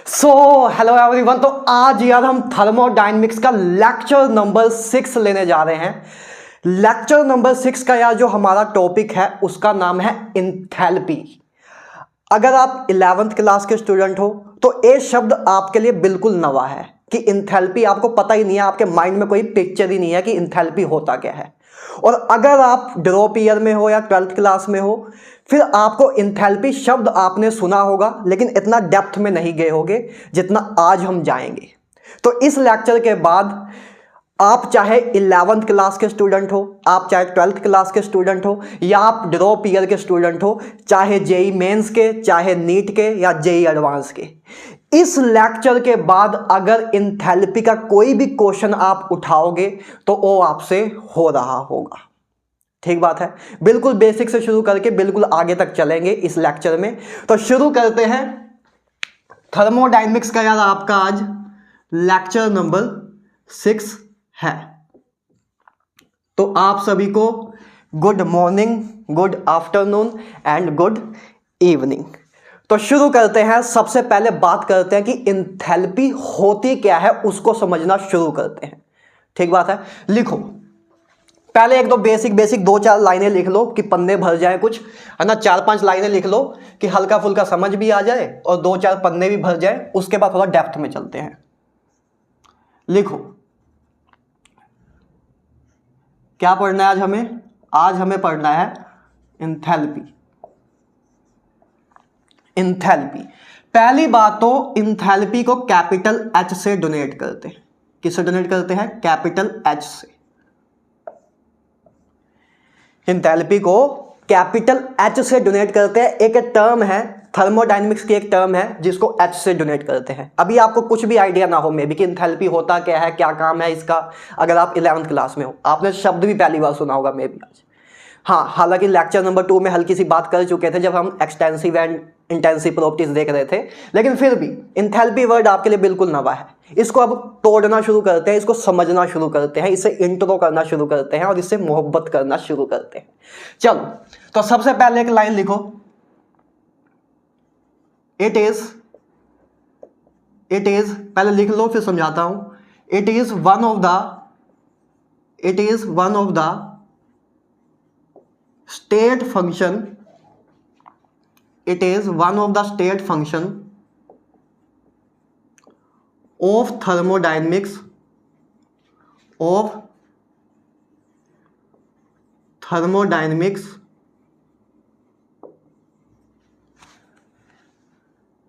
So hello everyone. तो आज यार हम थर्मोडायनेमिक्स का लेक्चर नंबर 6 लेने जा रहे हैं। लेक्चर नंबर 6 का यार जो हमारा टॉपिक है उसका नाम है इंथैल्पी। अगर आप 11th क्लास के स्टूडेंट हो तो ये शब्द आपके लिए बिल्कुल नवा है कि इंथैल्पी आपको पता ही नहीं है, आपके माइंड में कोई पिक्चर ही नहीं है कि इंथैल्पी होता क्या है। और अगर आप ड्रॉप ईयर में हो या 12th क्लास में हो फिर आपको इंथैल्पी शब्द आपने सुना होगा लेकिन इतना डेप्थ में नहीं गए होगे जितना आज हम जाएंगे। तो इस लेक्चर के बाद आप चाहे 11th क्लास के स्टूडेंट हो, आप चाहे 12th क्लास के स्टूडेंट हो या आप ड्रॉप ईयर के स्टूडेंट हो, चाहे जेई मेंस के, चाहे नीट के या जेई एडवांस के, इस लेक्चर के बाद अगर इंथैल्पी का कोई भी क्वेश्चन आप उठाओगे तो वो आपसे हो रहा होगा। ठीक बात है। बिल्कुल बेसिक से शुरू करके बिल्कुल आगे तक चलेंगे इस लेक्चर में। तो शुरू करते हैं। थर्मोडायनेमिक्स का यार आपका आज लेक्चर नंबर 6 है। तो आप सभी को good morning, good afternoon and good evening. तो शुरू करते हैं। सबसे पहले बात करते हैं कि इंथैल्पी होती क्या है, उसको समझना शुरू करते हैं। ठीक बात है। लिखो पहले एक दो बेसिक 2-4 लाइनें लिख लो कि पन्ने भर जाए, कुछ है ना। 4-5 लाइनें लिख लो कि हल्का फुल्का समझ भी आ जाए और 2-4 पन्ने भी भर जाए। उसके बाद थोड़ा डेप्थ में चलते हैं। लिखो क्या पढ़ना है आज हमें? आज हमें पढ़ना है इंथैल्पी। इंथैल्पी पहली बात तो इंथैल्पी को कैपिटल एच से डोनेट करते हैं। किससे डोनेट करते हैं? कैपिटल एच से। इंथैल्पी को कैपिटल एच से डोनेट करते हैं। एक टर्म है थर्मोडायनेमिक्स की, एक टर्म है जिसको एच से डोनेट करते हैं। अभी आपको कुछ भी आइडिया ना हो मे बी कि इंथैल्पी होता क्या है, क्या काम है इसका। अगर आप 11th क्लास में हो, आपने शब्द भी पहली बार सुना होगा मे बी आज। हाँ, हालांकि लेक्चर नंबर 2 में हल्की सी बात कर चुके थे जब हम एक्सटेंसिव एंड इंटेंसिव प्रॉपर्टीज देख रहे थे, लेकिन फिर भी इंथैल्पी वर्ड आपके लिए बिल्कुल नवा है। इसको अब तोड़ना शुरू करते हैं, इसको समझना शुरू करते हैं, इसे इंट्रो करना शुरू करते हैं और इससे मोहब्बत करना शुरू करते हैं। चलो, तो सबसे पहले एक लाइन लिखो। इट इज पहले लिख लो फिर समझाता हूं। It is one of the state function. It is one of the state function of thermodynamics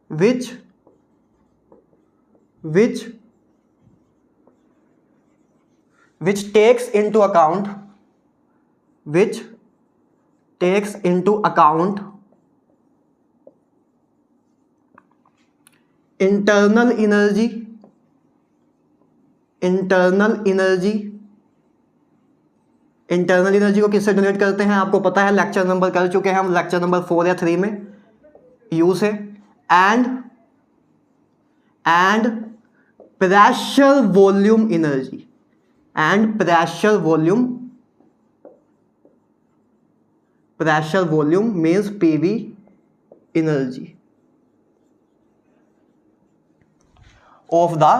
which takes into account internal energy को किससे डोनेट करते हैं आपको पता है, लेक्चर नंबर कर चुके हैं हम, लेक्चर नंबर 4 या 3 में, यू से। And pressure volume energy, pressure volume means PV energy of the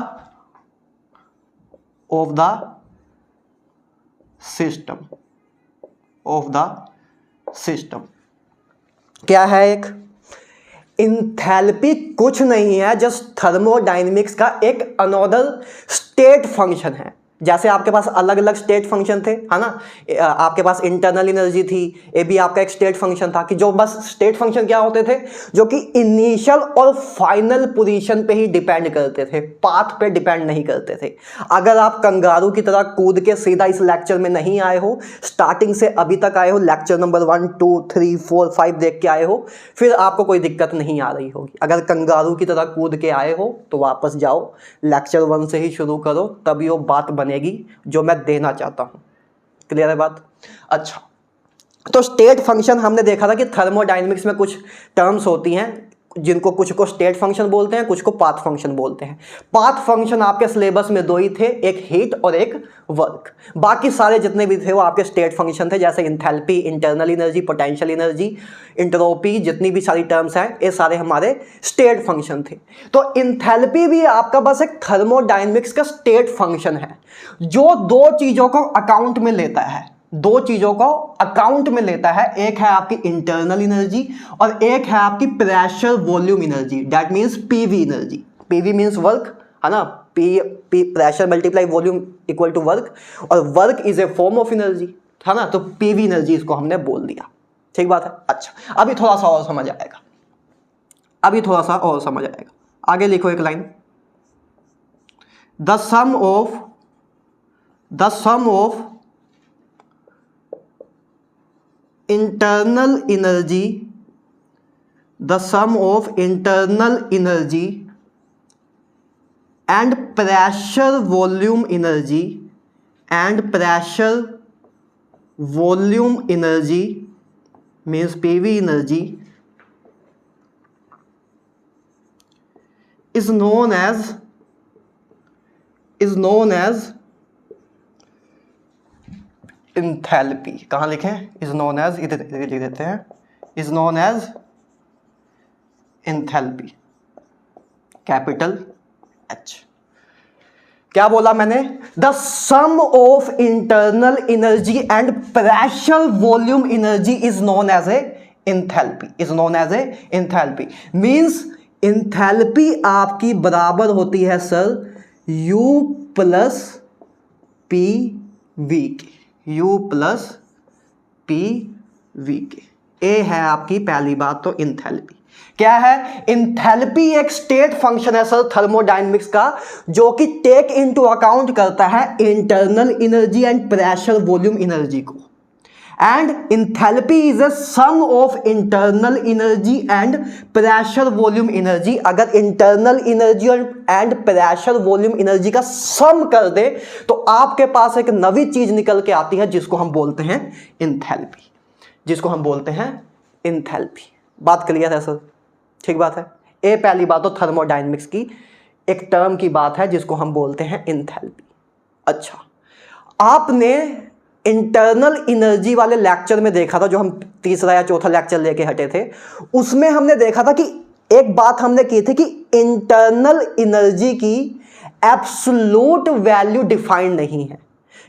system। क्या है? एक इंथैल्पी कुछ नहीं है, जस्ट थर्मोडायनेमिक्स का एक अनदर स्टेट फंक्शन है। जैसे आपके पास अलग अलग स्टेट फंक्शन थे, है ना। आपके पास इंटरनल एनर्जी थी, ये भी आपका एक स्टेट फंक्शन था। कि जो बस स्टेट फंक्शन क्या होते थे, जो कि इनिशियल और फाइनल पोजीशन पे ही डिपेंड करते थे, पाथ पे डिपेंड नहीं करते थे। अगर आप कंगारू की तरह कूद के सीधा इस लेक्चर में नहीं आए हो, स्टार्टिंग से अभी तक आए हो, लेक्चर नंबर 1, 2, 3, 4, 5 देख के आए हो, फिर आपको कोई दिक्कत नहीं आ रही होगी। अगर कंगारू की तरह कूद के आए हो तो वापस जाओ, लेक्चर 1 से ही शुरू करो, तभी वो बात बनेगी जो मैं देना चाहता हूं। क्लियर है बात? अच्छा, तो स्टेट फंक्शन हमने देखा था कि थर्मोडायनेमिक्स में कुछ टर्म्स होती हैं, जिनको कुछ को स्टेट फंक्शन बोलते हैं, कुछ को पाथ फंक्शन बोलते हैं। पाथ फंक्शन आपके सिलेबस में दो ही थे, एक हीट और एक वर्क। बाकी सारे जितने भी थे वो आपके स्टेट फंक्शन थे, जैसे enthalpy, internal energy, potential energy, entropy, जितनी भी सारी टर्म्स हैं ये सारे हमारे स्टेट फंक्शन थे। तो इंथैल्पी भी आपका बस एक थर्मोडायनेमिक्स का स्टेट फंक्शन है जो दो चीज़ों को अकाउंट में लेता है, दो चीजों को अकाउंट में लेता है। एक है आपकी इंटरनल एनर्जी और एक है आपकी pressure volume energy, that means PV energy. PV means work, है ना, P pressure multiply volume equal to work, और work is a form of energy, है ना। तो पीवी एनर्जी इसको हमने बोल दिया, ठीक बात है। अच्छा, अभी थोड़ा सा और समझ आएगा, अभी थोड़ा सा और समझ आएगा। आगे लिखो एक line, the sum of internal energy, the sum of internal energy and pressure volume energy means PV energy is known as enthalpy. कहाँ लिखें? इज नोन एज, इधर लिख देते हैं, is known as enthalpy, capital H. क्या बोला मैंने? The sum of internal energy and pressure volume energy is known as a enthalpy, is known as a enthalpy. Means enthalpy आपकी बराबर होती है sir U plus P V के, U plus P V के। ए है आपकी पहली बात तो इंथैल्पी। क्या है? इंथैल्पी एक स्टेट फंक्शन है सर थर्मोडायनेमिक्स का, जो कि टेक इनटू अकाउंट करता है internal energy and pressure volume energy को। And enthalpy is a sum of internal energy and pressure volume energy. अगर internal energy and pressure volume energy का sum कर दे तो आपके पास एक नवी चीज निकल के आती है जिसको हम बोलते हैं इंथैल्पी, जिसको हम बोलते हैं इंथैल्पी। बात क्लियर है सर? ठीक बात है। ये पहली बात तो थर्मोडायनेमिक्स की एक टर्म की बात है जिसको हम बोलते हैं इंथैल्पी। अच्छा, आपने इंटरनल एनर्जी वाले लेक्चर में देखा था, जो हम तीसरा या चौथा लेक्चर लेके हटे थे, उसमें हमने देखा था कि एक बात हमने की थी कि इंटरनल एनर्जी की एब्सोल्यूट वैल्यू डिफाइंड नहीं है,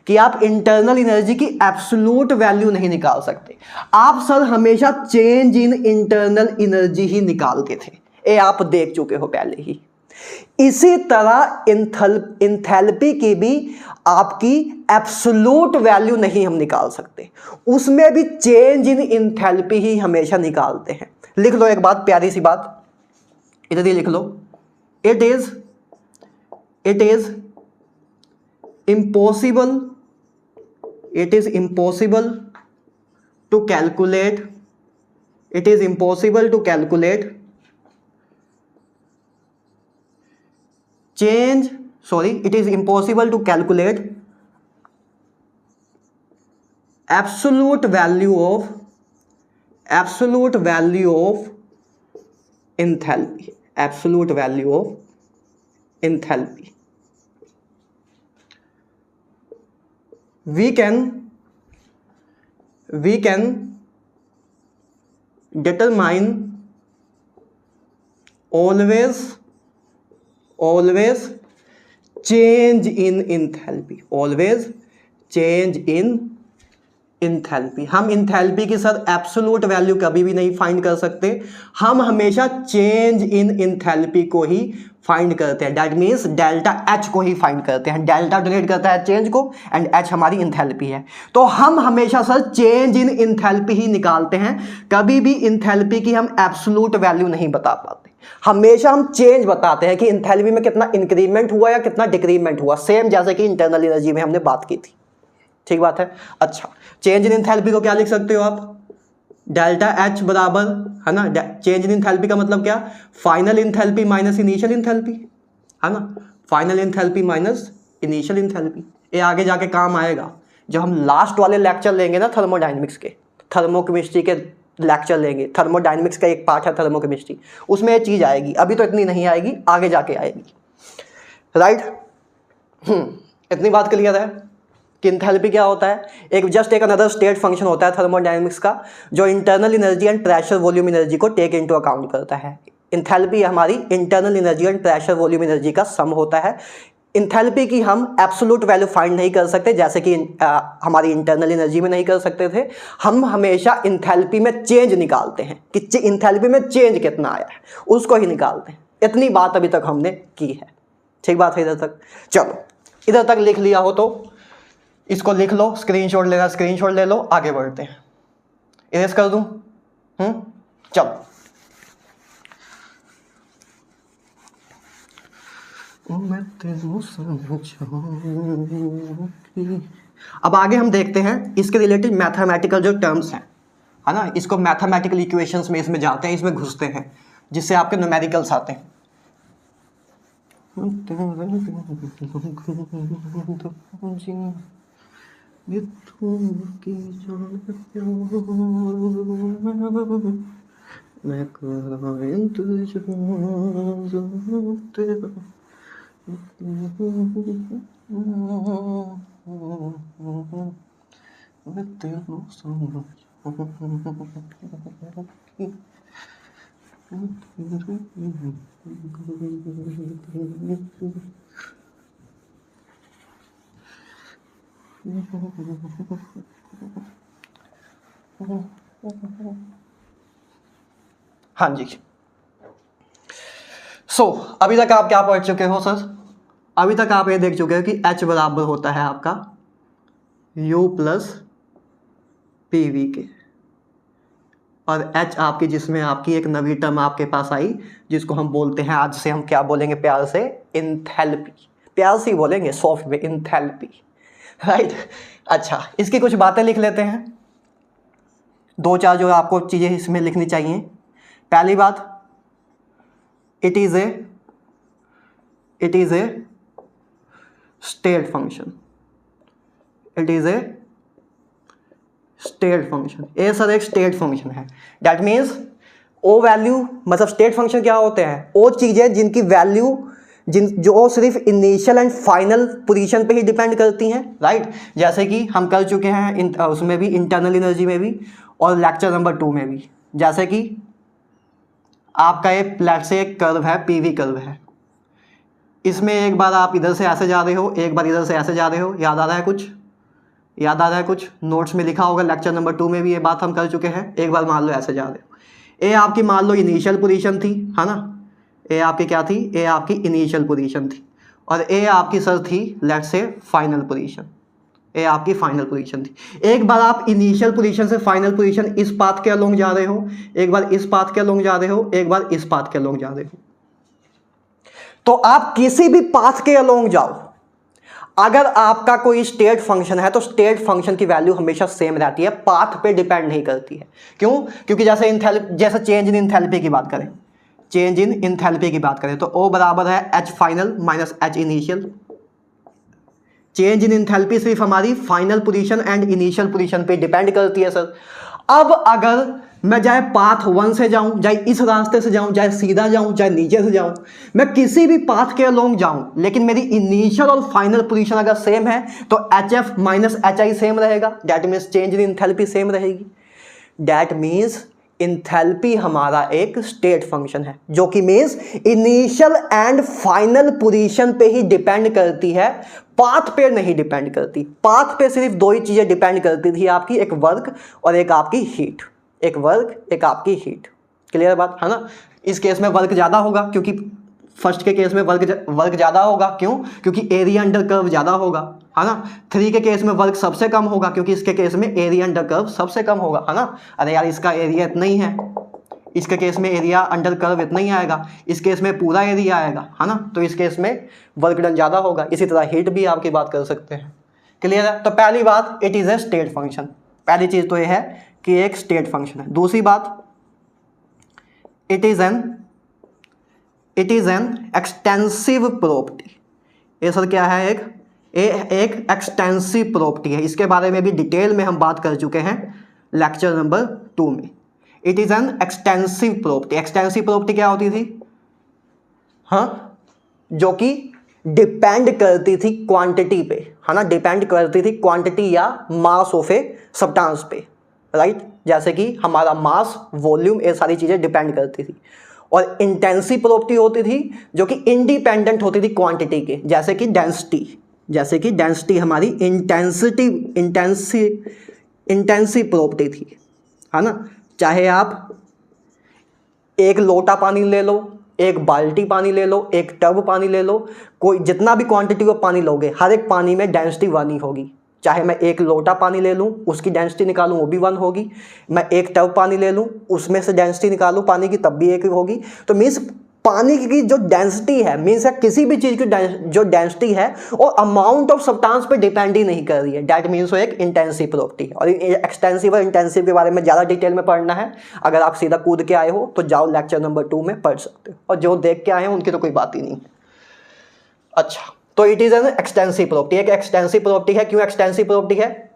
कि आप इंटरनल एनर्जी की एब्सोल्यूट वैल्यू नहीं निकाल सकते। आप सर हमेशा चेंज इन इंटरनल एनर्जी ही निकालते थे, ये आप देख चुके हो पहले ही। इसी तरह इंथैल्पी की भी आपकी एब्सोल्यूट वैल्यू नहीं हम निकाल सकते, उसमें भी चेंज इन इंथैल्पी ही हमेशा निकालते हैं। लिख लो एक बात, प्यारी सी बात, इधर ही लिख लो, it is impossible to calculate absolute value of enthalpy, we can determine always change in enthalpy, हम इंथैल्पी की सर एब्सोल्यूट वैल्यू कभी भी नहीं फाइंड कर सकते, हम हमेशा चेंज इन इंथैल्पी को ही फाइंड करते हैं। दैट मीन्स डेल्टा एच को ही फाइंड करते हैं। डेल्टा डिनोट करता है चेंज को एंड एच हमारी इंथैल्पी है, तो हम हमेशा सर चेंज इन इंथैल्पी ही निकालते हैं। कभी भी इंथैल्पी की हम एब्सोल्यूट वैल्यू नहीं बता पाते, हमेशा हम चेंज बताते हैं कि इंथैल्पी में कितना इंक्रीमेंट हुआ या कितना डिक्रीमेंट हुआ, सेम जैसे कि इंटरनल एनर्जी में हमने बात की थी। ठीक बात है। अच्छा, चेंज इन इंथैल्पी को क्या लिख सकते हो आप? डेल्टा एच बराबर, है ना, चेंज इन इंथैल्पी का मतलब क्या? Final enthalpy minus initial enthalpy, है ना, final enthalpy minus initial enthalpy. ये आगे जाके काम आएगा जब हम लास्ट वाले लेक्चर लेंगे ना थर्मोडायनेमिक्स के, थर्मोकेमिस्ट्री के लेक्चर लेंगे, थर्मोडायनेमिक्स का एक पार्ट है थर्मोकेमिस्ट्री, उसमें ये चीज़ आएगी, अभी तो इतनी नहीं आएगी, आगे जाके आएगी, राइट। इतनी बात क्लियर है कि इंथैल्पी क्या होता है, एक अनदर स्टेट फंक्शन होता है थर्मोडायनेमिक्स का, जो internal energy and pressure volume energy को टेक इनटू अकाउंट करता है। इंथैल्पी हमारी internal energy and pressure volume energy का सम होता है। इंथैल्पी की हम एब्सोल्यूट वैल्यू फाइंड नहीं कर सकते, जैसे कि हमारी इंटरनल एनर्जी में नहीं कर सकते थे। हम हमेशा इंथैल्पी में चेंज निकालते हैं कि इंथैल्पी में चेंज कितना आया है, उसको ही निकालते हैं। इतनी बात अभी तक हमने की है, ठीक बात है इधर तक। चलो इधर तक लिख लिया हो तो इसको लिख लो, स्क्रीनशॉट लेना स्क्रीनशॉट ले लो, आगे बढ़ते हैं। इरेज कर दूं? चलो अब आगे हम देखते हैं इसके रिलेटेड मैथमेटिकल जो टर्म्स हैं, है ना, इसको मैथमेटिकल इक्वेशंस में इसमें जाते हैं, इसमें घुसते हैं, जिससे आपके न्यूमेरिकल्स आते हैं। हाँ जी। अभी तक आप क्या पढ़ चुके हो सर? अभी तक आप ये देख चुके हो कि H बराबर होता है आपका U प्लस PV के, और H आपकी, जिसमें आपकी एक नवी टर्म आपके पास आई जिसको हम बोलते हैं, आज से हम क्या बोलेंगे प्यार से, इंथैल्पी। प्यार से ही बोलेंगे, सॉफ्ट में, इंथैल्पी, राइट। अच्छा, इसकी कुछ बातें लिख लेते हैं, दो चार जो आपको चीज़ें इसमें लिखनी चाहिए। पहली बात, it is a state function. It is a state function. A sir एक स्टेट फंक्शन है, दैट मीन्स ओ वैल्यू, मतलब स्टेट फंक्शन क्या होते हैं, वो चीज़ें जिनकी वैल्यू जो सिर्फ इनिशियल एंड फाइनल पोजीशन पे ही डिपेंड करती हैं, राइट। जैसे कि हम कर चुके हैं उसमें भी, इंटरनल एनर्जी में भी, और लेक्चर नंबर 2 में भी। जैसे कि आपका एक लेट से एक कर्व है, पीवी कर्व है, इसमें एक बार आप इधर से ऐसे जा रहे हो, एक बार इधर से ऐसे जा रहे हो, याद आ रहा है कुछ? याद आ रहा है कुछ? नोट्स में लिखा होगा, लेक्चर नंबर 2 में भी ये बात हम कर चुके हैं। एक बार मान लो ऐसे जा रहे हो, ए आपकी मान लो इनिशियल पोजीशन थी, है ना, ए आपकी क्या थी, ए आपकी इनिशियल पोजीशन थी, और ए आपकी सर थी लेट से फाइनल पोजीशन, ए आपकी फाइनल पोजीशन थी। एक बार आप इनिशियल पोजीशन से फाइनल पोजीशन इस पाथ के अलोंग जा रहे हो, एक बार इस पाथ के अलोंग जा रहे हो, एक बार इस पाथ के अलोंग जा रहे हो। तो आप किसी भी पाथ के अलोंग जाओ, अगर आपका कोई स्टेट फंक्शन है तो स्टेट फंक्शन की वैल्यू हमेशा सेम रहती है, पाथ पे डिपेंड नहीं करती है। क्यों? क्योंकि जैसे चेंज इन इंथैल्पी की बात करें, चेंज इन इंथैल्पी की बात करें तो O बराबर है H final minus H initial. Change in enthalpy सिर्फ हमारी final position and initial position पे डिपेंड करती है सर। अब अगर मैं चाहे पाथ 1 से जाऊं, चाहे इस रास्ते से जाऊं, चाहे सीधा जाऊं, चाहे नीचे से जाऊं, मैं किसी भी पाथ के अलोंग जाऊं, लेकिन मेरी इनिशियल और फाइनल पोजीशन अगर सेम है तो HF माइनस HI सेम रहेगा, that means change in enthalpy same रहेगी। दैट मीन्स इंथैल्पी हमारा एक स्टेट फंक्शन है, जो कि means initial and final position पे ही डिपेंड करती है, पाथ पे नहीं डिपेंड करती। पाथ पे सिर्फ दो ही चीजें डिपेंड करती थी आपकी, एक वर्क और एक आपकी हीट। एक वर्क, एक आपकी हीट। क्लियर बात है ना? इस केस में वर्क ज़्यादा होगा, क्योंकि फर्स्ट के केस में वर्क ज़्यादा होगा। क्यों? क्योंकि एरिया अंडर कर्व ज़्यादा होगा, है ना। 3 के केस में वर्क सबसे कम होगा, क्योंकि इसके केस में एरिया अंडर कर्व सबसे कम होगा, है ना। अरे यार, इसका एरिया इतना ही है, इसके केस में एरिया अंडर कर्व इतना ही आएगा, इस केस में पूरा एरिया आएगा, है ना। तो इस केस में वर्क डन ज़्यादा होगा। इसी तरह हीट भी आपकी बात कर सकते हैं। क्लियर है? तो पहली बात, it is a state function. पहली चीज़ तो ये है कि एक स्टेट फंक्शन है। दूसरी बात, it is an extensive property. ये सर क्या है? एक एक्सटेंसिव प्रॉपर्टी है। इसके बारे में भी डिटेल में हम बात कर चुके हैं लेक्चर नंबर 2 में। It is an extensive property. Extensive property क्या होती थी? हाँ, जो कि डिपेंड करती थी क्वांटिटी पे, है ना, डिपेंड करती थी क्वांटिटी या मास ऑफ ए सब्सटेंस पे, राइट। जैसे कि हमारा मास, वॉल्यूम, ये सारी चीजें डिपेंड करती थी। और इंटेंसिव प्रॉपर्टी होती थी जो कि इंडिपेंडेंट होती थी क्वांटिटी के, जैसे कि डेंसिटी हमारी इंटेंसिव प्रॉपर्टी थी, है ना। चाहे आप एक लोटा पानी ले लो, एक बाल्टी पानी ले लो, एक टब पानी ले लो, कोई जितना भी क्वांटिटी ऑफ पानी लोगे, हर एक पानी में डेंसिटी 1 ही होगी। चाहे मैं एक लोटा पानी ले लूँ, उसकी डेंसिटी निकालूँ, वो भी 1 होगी। मैं एक टब पानी ले लूँ, उसमें से डेंसिटी निकालूँ पानी की, तब भी 1 होगी। तो मीन्स पानी की जो डेंसिटी है, मीन्स किसी भी चीज़ की जो डेंसिटी है वो अमाउंट ऑफ सब्सटेंस पे डिपेंड ही नहीं कर रही है। दैट मीन्स वो एक इंटेंसिव प्रॉपर्टी है। और एक्सटेंसिव और इंटेंसिव के बारे में ज़्यादा डिटेल में पढ़ना है, अगर आप सीधा कूद के आए हो तो जाओ लेक्चर नंबर 2 में पढ़ सकते हो, और जो देख के आए हो उनकी तो कोई बात ही नहीं। अच्छा, तो it is an extensive property. एक एक्सटेंसिव प्रॉपर्टी है। क्यों एक्सटेंसिव प्रॉपर्टी है?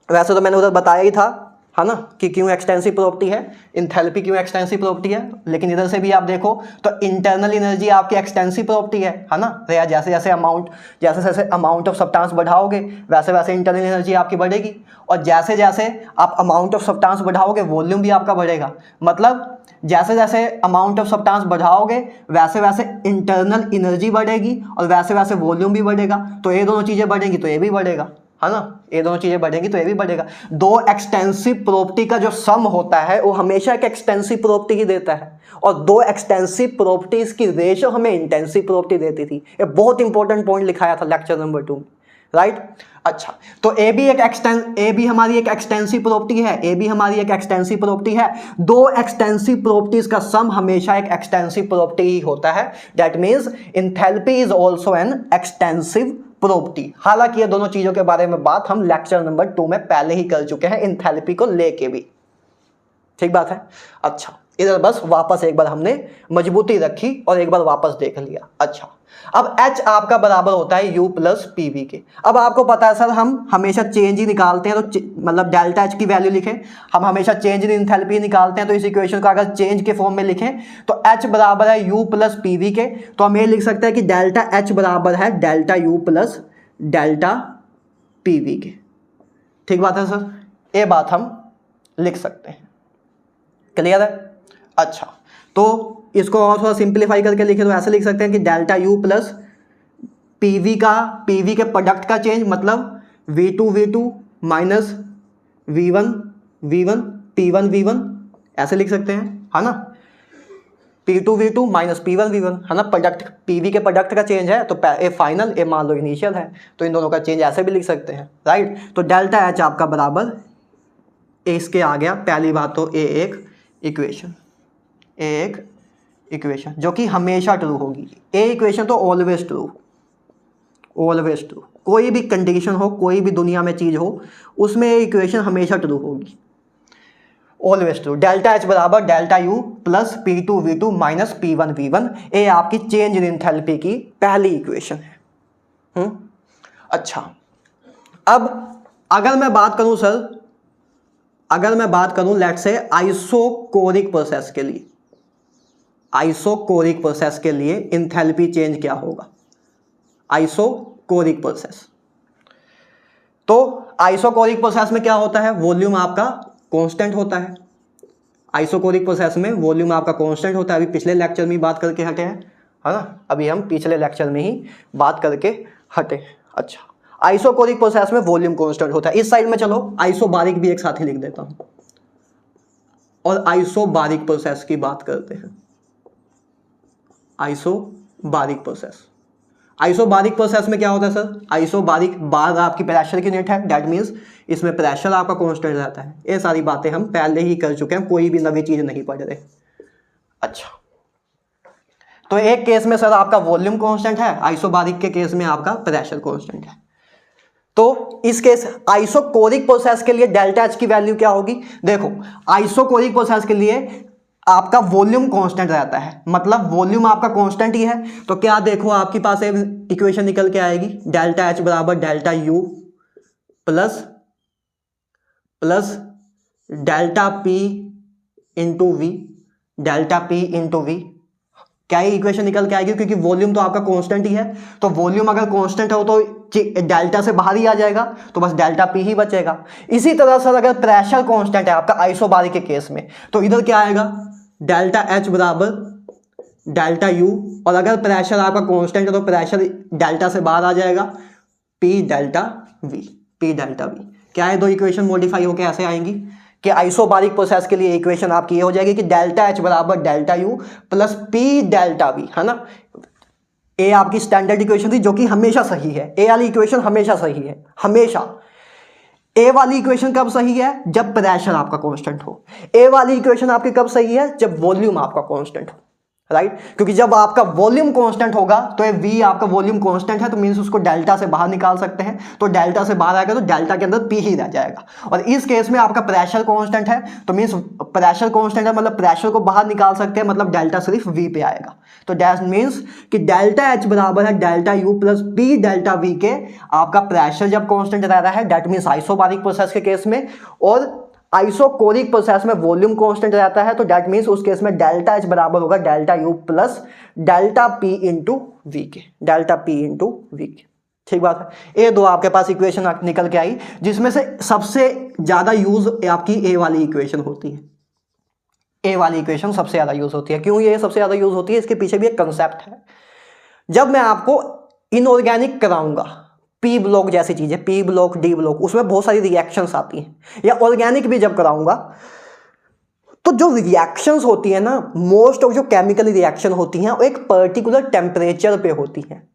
वैसे तो मैंने उधर बताया ही था, है ना, कि क्यों एक्सटेंसिव प्रॉपर्टी है, इंथैल्पी क्यों एक्सटेंसिव प्रॉपर्टी है। लेकिन इधर से भी आप देखो तो इंटरनल एनर्जी आपकी एक्सटेंसिव प्रॉपर्टी है ना। तो यार जैसे जैसे अमाउंट ऑफ सब्सटेंस बढ़ाओगे वैसे वैसे इंटरनल एनर्जी आपकी बढ़ेगी, और जैसे जैसे आप अमाउंट ऑफ सब्सटेंस बढ़ाओगे वॉल्यूम भी आपका बढ़ेगा। मतलब जैसे जैसे अमाउंट ऑफ सब्सटेंस बढ़ाओगे वैसे वैसे इंटरनल एनर्जी बढ़ेगी, और वैसे वैसे वॉल्यूम भी बढ़ेगा। तो ये दोनों चीज़ें बढ़ेंगी तो ये भी बढ़ेगा, है ना। ये दोनों चीजें बढ़ेंगी तो ये भी बढ़ेगा। दो एक्सटेंसिव प्रॉपर्टी का जो सम होता है वो हमेशा एक एक्सटेंसिव प्रॉपर्टी ही देता है, और दो एक्सटेंसिव प्रॉपर्टीज की रेशो हमें इंटेंसिव प्रॉपर्टी देती थी। ये बहुत इंपॉर्टेंट पॉइंट लिखाया था लेक्चर नंबर 2, राइट। अच्छा, तो ए भी हमारी एक एक्सटेंसिव प्रॉपर्टी है। ए भी हमारी एक एक्सटेंसिव प्रॉपर्टी है। दो एक्सटेंसिव प्रॉपर्टीज का सम हमेशा एक एक्सटेंसिव प्रॉपर्टी ही होता है। That means enthalpy is also an extensive property. हालांकि ये दोनों चीजों के बारे में बात हम लेक्चर नंबर 2 में पहले ही कर चुके हैं, एंथैल्पी को लेके भी, ठीक बात है। अच्छा, इधर बस वापस एक बार हमने मजबूती रखी और एक बार वापस देख लिया। अच्छा, अब H आपका बराबर होता है U प्लस PV के। अब आपको पता है सर हम हमेशा चेंज ही निकालते हैं, तो मतलब डेल्टा H की वैल्यू लिखें, हम हमेशा चेंज इन एंथैल्पी निकालते हैं। तो इस इक्वेशन को अगर चेंज के फॉर्म में लिखें तो H बराबर है U प्लस PV के। तो हम ये लिख सकते हैं कि डेल्टा H बराबर है delta U plus delta PV के। ठीक बात है सर, ये बात हम लिख सकते हैं। क्लियर है? अच्छा, तो इसको और थोड़ा सिंप्लीफाई करके लिखे तो ऐसे लिख सकते हैं कि डेल्टा U प्लस PV के प्रोडक्ट का चेंज, मतलब V2 minus V1 P1 V1, ऐसे लिख सकते हैं, है ना। P2 माइनस P1 V1, है ना। प्रोडक्ट PV के प्रोडक्ट का चेंज है, तो ए फाइनल, ए मान लो इनिशियल है, तो इन दोनों का चेंज ऐसे भी लिख सकते हैं, राइट। तो डेल्टा H आपका बराबर इसके आ गया। पहली बात तो ए एक इक्वेशन जो कि हमेशा ट्रू होगी। ए इक्वेशन तो ऑलवेज ट्रू। कोई भी कंडीशन हो, कोई भी दुनिया में चीज हो, उसमें ए इक्वेशन हमेशा ट्रू होगी, ऑलवेज ट्रू। डेल्टा H बराबर delta U plus P2 V2 minus P1 V1, ये आपकी चेंज इन एंथैल्पी की पहली इक्वेशन है। अच्छा, अब अगर मैं बात करूं लेट्स से आइसोकोरिक प्रोसेस के लिए एंथैल्पी चेंज क्या होगा। आइसोकोरिक प्रोसेस, तो आइसोकोरिक प्रोसेस में क्या होता है, वॉल्यूम आपका कांस्टेंट होता है। आइसोकोरिक प्रोसेस में वॉल्यूम आपका कांस्टेंट होता है। अभी पिछले लेक्चर में बात करके हटे हैं, है ना। अभी हम पिछले लेक्चर में ही बात करके हटे। अच्छा, आइसोकोरिक प्रोसेस में वॉल्यूम कांस्टेंट होता है। इस साइड में चलो आइसोबारिक भी एक साथ ही लिख देता हूं, और आइसोबारिक प्रोसेस की बात करते हैं। आइसोबारिक प्रोसेस में क्या होता है सर, आइसोबारिक, बार आपकी प्रेशर की यूनिट है, दैट मीन्स इसमें प्रेशर आपका कांस्टेंट रहता है। ये सारी बातें हम पहले ही कर चुके हैं, कोई भी नई चीज नहीं पढ़ रहे। अच्छा, तो एक केस में सर आपका वॉल्यूम कांस्टेंट है, आइसोबारिक के केस में आपका प्रेशर कांस्टेंट है। तो इस केस आइसोकोरिक प्रोसेस के लिए डेल्टा H की वैल्यू क्या होगी। देखो, आइसोकोरिक प्रोसेस के लिए आपका वॉल्यूम कांस्टेंट रहता है, मतलब वॉल्यूम आपका कांस्टेंट ही है। तो क्या देखो आपके पास इक्वेशन निकल के आएगी, डेल्टा H बराबर delta U plus delta P into V, delta P into V. क्या ये इक्वेशन निकल के आएगी, क्योंकि वॉल्यूम तो आपका कांस्टेंट ही है, तो वॉल्यूम अगर कांस्टेंट हो तो डेल्टा से बाहर ही आ जाएगा, तो बस डेल्टा पी ही बचेगा। इसी तरह से अगर प्रेशर कांस्टेंट है आपका आइसोबारिक के केस में, तो इधर क्या आएगा, डेल्टा एच बराबर डेल्टा यू, और अगर प्रेशर आपका कांस्टेंट है तो प्रेशर डेल्टा से बाहर आ जाएगा, P delta we, P delta we. क्या है, दो इक्वेशन मॉडिफाई होकर ऐसे आएंगी कि आइसोबारिक प्रोसेस के लिए इक्वेशन आपकी ये हो जाएगी कि डेल्टा एच बराबर delta U plus P delta we, है ना। ए आपकी स्टैंडर्ड इक्वेशन थी जो कि हमेशा सही है, ए वाली इक्वेशन हमेशा सही है, हमेशा। ए वाली इक्वेशन कब सही है, जब प्रेशर आपका कांस्टेंट हो। ए वाली इक्वेशन आपकी कब सही है, जब वॉल्यूम आपका कांस्टेंट हो, राइट। क्योंकि जब आपका वॉल्यूम कांस्टेंट होगा तो ये वी आपका वॉल्यूम कांस्टेंट है, तो मींस उसको डेल्टा से बाहर निकाल सकते हैं, तो डेल्टा से बाहर आएगा तो डेल्टा के अंदर पी ही रह जाएगा। और इस केस में आपका प्रेशर कांस्टेंट है, तो मींस प्रेशर कांस्टेंट है मतलब प्रेशर को बाहर निकाल सकते हैं, मतलब डेल्टा सिर्फ वी पे आएगा। तो दैट मींस कि डेल्टा एच बराबर है delta U plus P delta V के। आपका प्रेशर जब कांस्टेंट रह रहा है दैट मींस आइसोबारिक प्रोसेस के केस में, और आइसोकोरिक प्रोसेस में वॉल्यूम कांस्टेंट रहता है, तो दैट मींस उस केस में डेल्टा एच बराबर होगा delta U plus delta P into V के, डेल्टा पी इंटू वी के। ठीक बात है। ये दो आपके पास इक्वेशन निकल के आई, जिसमें से सबसे ज्यादा यूज आपकी ए वाली इक्वेशन होती है। ए वाली इक्वेशन सबसे ज्यादा यूज होती है। क्यों ये सबसे ज्यादा यूज होती है, इसके पीछे भी एक कंसेप्ट है। जब मैं आपको इनऑर्गेनिक कराऊंगा, पी ब्लॉक जैसी चीजें, पी ब्लॉक डी ब्लॉक, उसमें बहुत सारी रिएक्शंस आती हैं, या ऑर्गेनिक भी जब कराऊंगा, तो जो रिएक्शंस होती है ना, मोस्ट ऑफ जो केमिकल रिएक्शन होती हैं वो एक पर्टिकुलर टेम्परेचर पे होती हैं,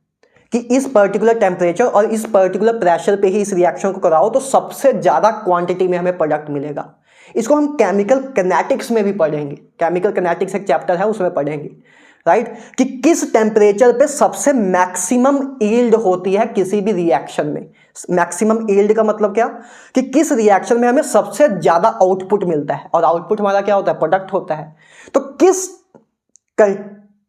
कि इस पर्टिकुलर टेम्परेचर और इस पर्टिकुलर प्रेशर पे ही इस रिएक्शन को कराओ तो सबसे ज्यादा क्वांटिटी में हमें प्रोडक्ट मिलेगा। इसको हम केमिकल किनेटिक्स में भी पढ़ेंगे, केमिकल किनेटिक्स एक चैप्टर है उसमें पढ़ेंगे, राइट, कि किस टेम्परेचर पे सबसे मैक्सिमम यील्ड होती है किसी भी रिएक्शन में। मैक्सिमम यील्ड का मतलब क्या, कि किस रिएक्शन में हमें सबसे ज्यादा आउटपुट मिलता है, और आउटपुट हमारा क्या होता है, प्रोडक्ट होता है। तो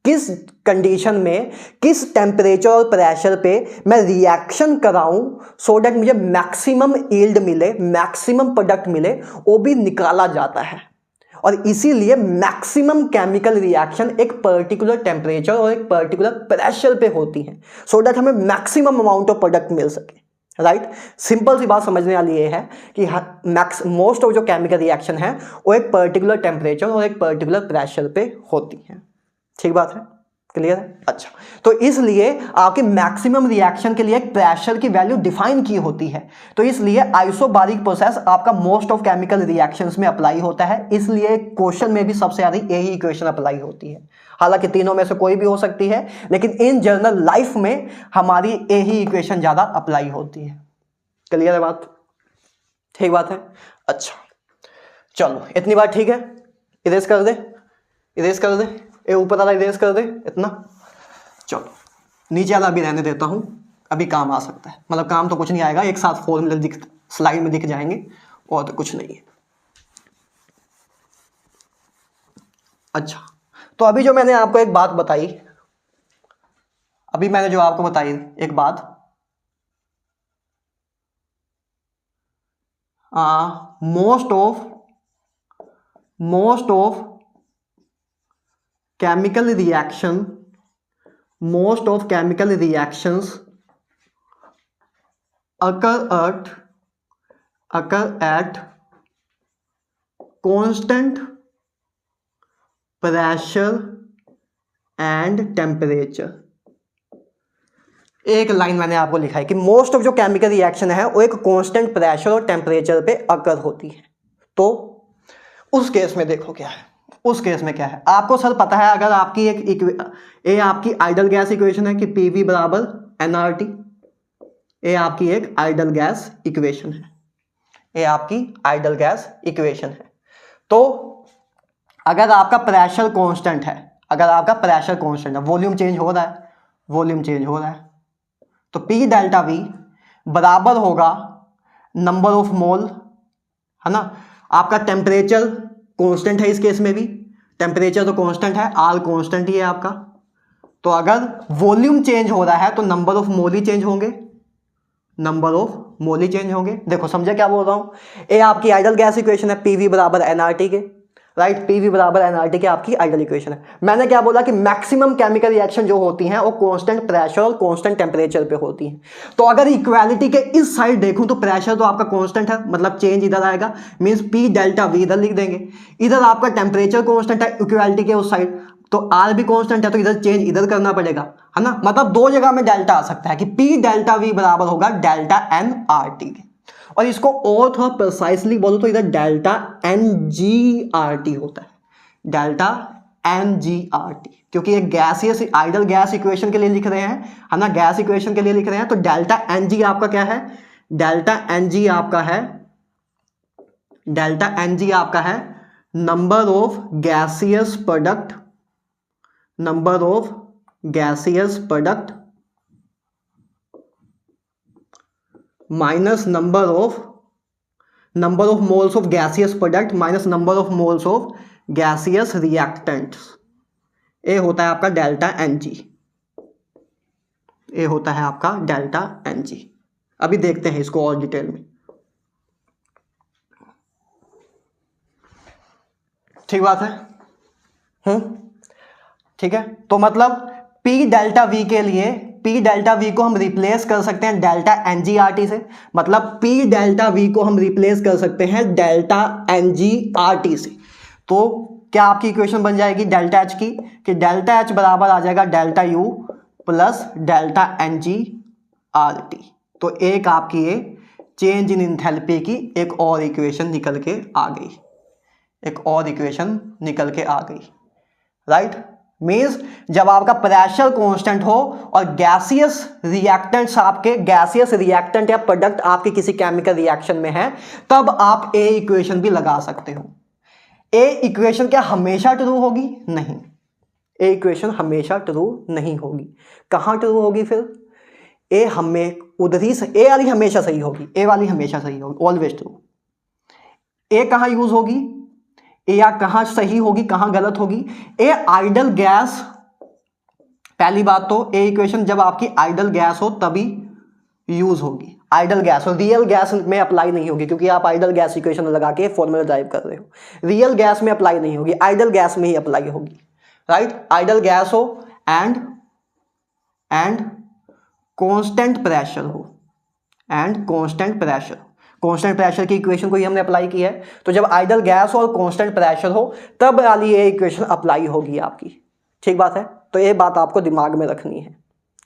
किस कंडीशन में, किस टेम्परेचर और प्रेशर पे मैं रिएक्शन कराऊं सो दैट मुझे मैक्सिमम यील्ड मिले, मैक्सिमम प्रोडक्ट मिले, वो भी निकाला जाता है। और इसीलिए मैक्सिमम केमिकल रिएक्शन एक पर्टिकुलर टेम्परेचर और एक पर्टिकुलर प्रेशर पे होती है, सो दैट हमें मैक्सिमम अमाउंट ऑफ प्रोडक्ट मिल सके, राइट। सिंपल सी बात समझने वाली ये है कि मोस्ट ऑफ जो केमिकल रिएक्शन है वो एक पर्टिकुलर टेम्परेचर और एक पर्टिकुलर प्रेशर पे होती है। ठीक बात है, क्लियर है। अच्छा, तो इसलिए आपके मैक्सिमम रिएक्शन के लिए एक प्रेशर की वैल्यू डिफाइन की होती है, तो इसलिए आइसोबारिक प्रोसेस आपका मोस्ट ऑफ केमिकल रिएक्शंस में अप्लाई होता है। इसलिए क्वेश्चन में भी सबसे ज्यादा यही इक्वेशन अप्लाई होती है। हालांकि तीनों में से कोई भी हो सकती है, लेकिन इन जनरल लाइफ में हमारी यही इक्वेशन ज्यादा अप्लाई होती है। क्लियर है बात, ठीक बात है। अच्छा चलो, इतनी बात ठीक है। इरेज कर दे, इरेज कर दे, ये ऊपर वाला इरेज कर दे इतना। चलो नीचे वाला भी रहने देता हूं, अभी काम आ सकता है, मतलब काम तो कुछ नहीं आएगा, एक साथ फॉर्मूले दिख स्लाइड में दिख जाएंगे, और तो कुछ नहीं है। अच्छा, तो अभी जो मैंने आपको एक बात बताई, अभी मैंने जो आपको बताई एक बात, most of chemical reactions occur at constant pressure and temperature। एक लाइन मैंने आपको लिखा है कि मोस्ट ऑफ जो केमिकल रिएक्शन है वो एक कांस्टेंट प्रेशर और टेम्परेचर पे अकर होती है। तो उस केस में देखो क्या है, उस केस में क्या है आपको सर पता है, अगर आपकी ये आपकी आइडल गैस इक्वेशन है कि पीवी बराबर एनआरटी, ये आपकी एक आइडल गैस इक्वेशन है, ये आपकी आइडल गैस इक्वेशन है। तो अगर आपका प्रेशर कांस्टेंट है, अगर आपका प्रेशर कांस्टेंट है, वॉल्यूम चेंज हो रहा है, वॉल्यूम चेंज हो रहा है, तो पी डेल्टा वी बराबर होगा नंबर ऑफ मोल, है ना। आपका टेम्परेचर कांस्टेंट है, इस केस में भी टेम्परेचर तो कांस्टेंट है, आर कांस्टेंट ही है आपका। तो अगर वॉल्यूम चेंज हो रहा है तो नंबर ऑफ मोल ही चेंज होंगे, नंबर ऑफ मोल ही चेंज होंगे। देखो समझे क्या बोल रहा हूं, ये आपकी आइडल गैस इक्वेशन है, पीवी बराबर एनआरटी के, राइट। पीवी बराबर एनआरटी की आपकी आइडियल इक्वेशन है। मैंने क्या बोला कि मैक्सिमम केमिकल रिएक्शन जो होती हैं वो कांस्टेंट प्रेशर और कांस्टेंट टेम्परेचर पे होती हैं। तो अगर इक्वालिटी के इस साइड देखूं तो प्रेशर तो आपका कांस्टेंट है, मतलब चेंज इधर आएगा, मींस पी डेल्टा वी इधर लिख देंगे। इधर आपका टेम्परेचर कांस्टेंट है इक्वालिटी के उस साइड, तो आर भी कांस्टेंट है, तो इधर चेंज इधर करना पड़ेगा, है ना। मतलब दो जगह में डेल्टा आ सकता है कि पी डेल्टा वी बराबर होगा डेल्टा एन आर टी के। और इसको और थोड़ा प्रिसाइसली बोलो तो इधर delta N G R T होता है, delta N G R T, क्योंकि ये गैसियस आइडल गैस इक्वेशन के लिए लिख रहे हैं, है ना, गैस इक्वेशन के लिए लिख रहे हैं। तो डेल्टा एन जी आपका क्या है, डेल्टा एन जी आपका है, डेल्टा एन जी आपका है number of gaseous product, number of gaseous product minus number of moles of gaseous product minus number of moles of gaseous reactants. ए होता है आपका डेल्टा एन जी, ए होता है आपका डेल्टा एन जी। अभी देखते हैं इसको और डिटेल में, ठीक बात है। ठीक है, तो मतलब P डेल्टा V के लिए P डेल्टा V को हम रिप्लेस कर सकते हैं डेल्टा NGRT से, मतलब P डेल्टा V को हम रिप्लेस कर सकते हैं डेल्टा NGRT से। तो क्या आपकी इक्वेशन बन जाएगी डेल्टा H की, कि डेल्टा H बराबर आ जाएगा delta U plus delta NGRT। तो एक आपकी ये चेंज इन इंथैल्पी की एक और इक्वेशन निकल के आ गई, एक और इक्वेशन निकल के आ गई, राइट। मींस जब आपका प्रेशर कांस्टेंट हो और गैसियस रिएक्टेंट्स आपके गैसियस रिएक्टेंट या प्रोडक्ट आपके किसी केमिकल रिएक्शन में है, तब आप ए इक्वेशन भी लगा सकते हो। ए इक्वेशन क्या हमेशा ट्रू होगी? नहीं, ए इक्वेशन हमेशा ट्रू नहीं होगी। कहां ट्रू होगी फिर? ए हमें उधर ही ए वाली हमेशा सही होगी, ए वाली हमेशा सही होगी, ऑलवेज ट्रू। ए कहां यूज होगी? ए या कहां सही होगी, कहां गलत होगी? ए आइडल गैस, पहली बात तो ए इक्वेशन जब आपकी आइडल गैस हो तभी यूज होगी, आइडल गैस हो, रियल गैस में अप्लाई नहीं होगी, क्योंकि आप आइडल गैस इक्वेशन लगा के फॉर्मूला ड्राइव कर रहे हो। रियल गैस में अप्लाई नहीं होगी, आइडल गैस में ही अप्लाई होगी, राइट। आइडल गैस हो एंड कांस्टेंट प्रेशर हो, and constant pressure, constant pressure की इक्वेशन को ही हमने अप्लाई की है। तो जब आइडल गैस हो और कांस्टेंट प्रेशर हो तब वाली ये इक्वेशन अप्लाई होगी आपकी, ठीक बात है। तो ये बात आपको दिमाग में रखनी है,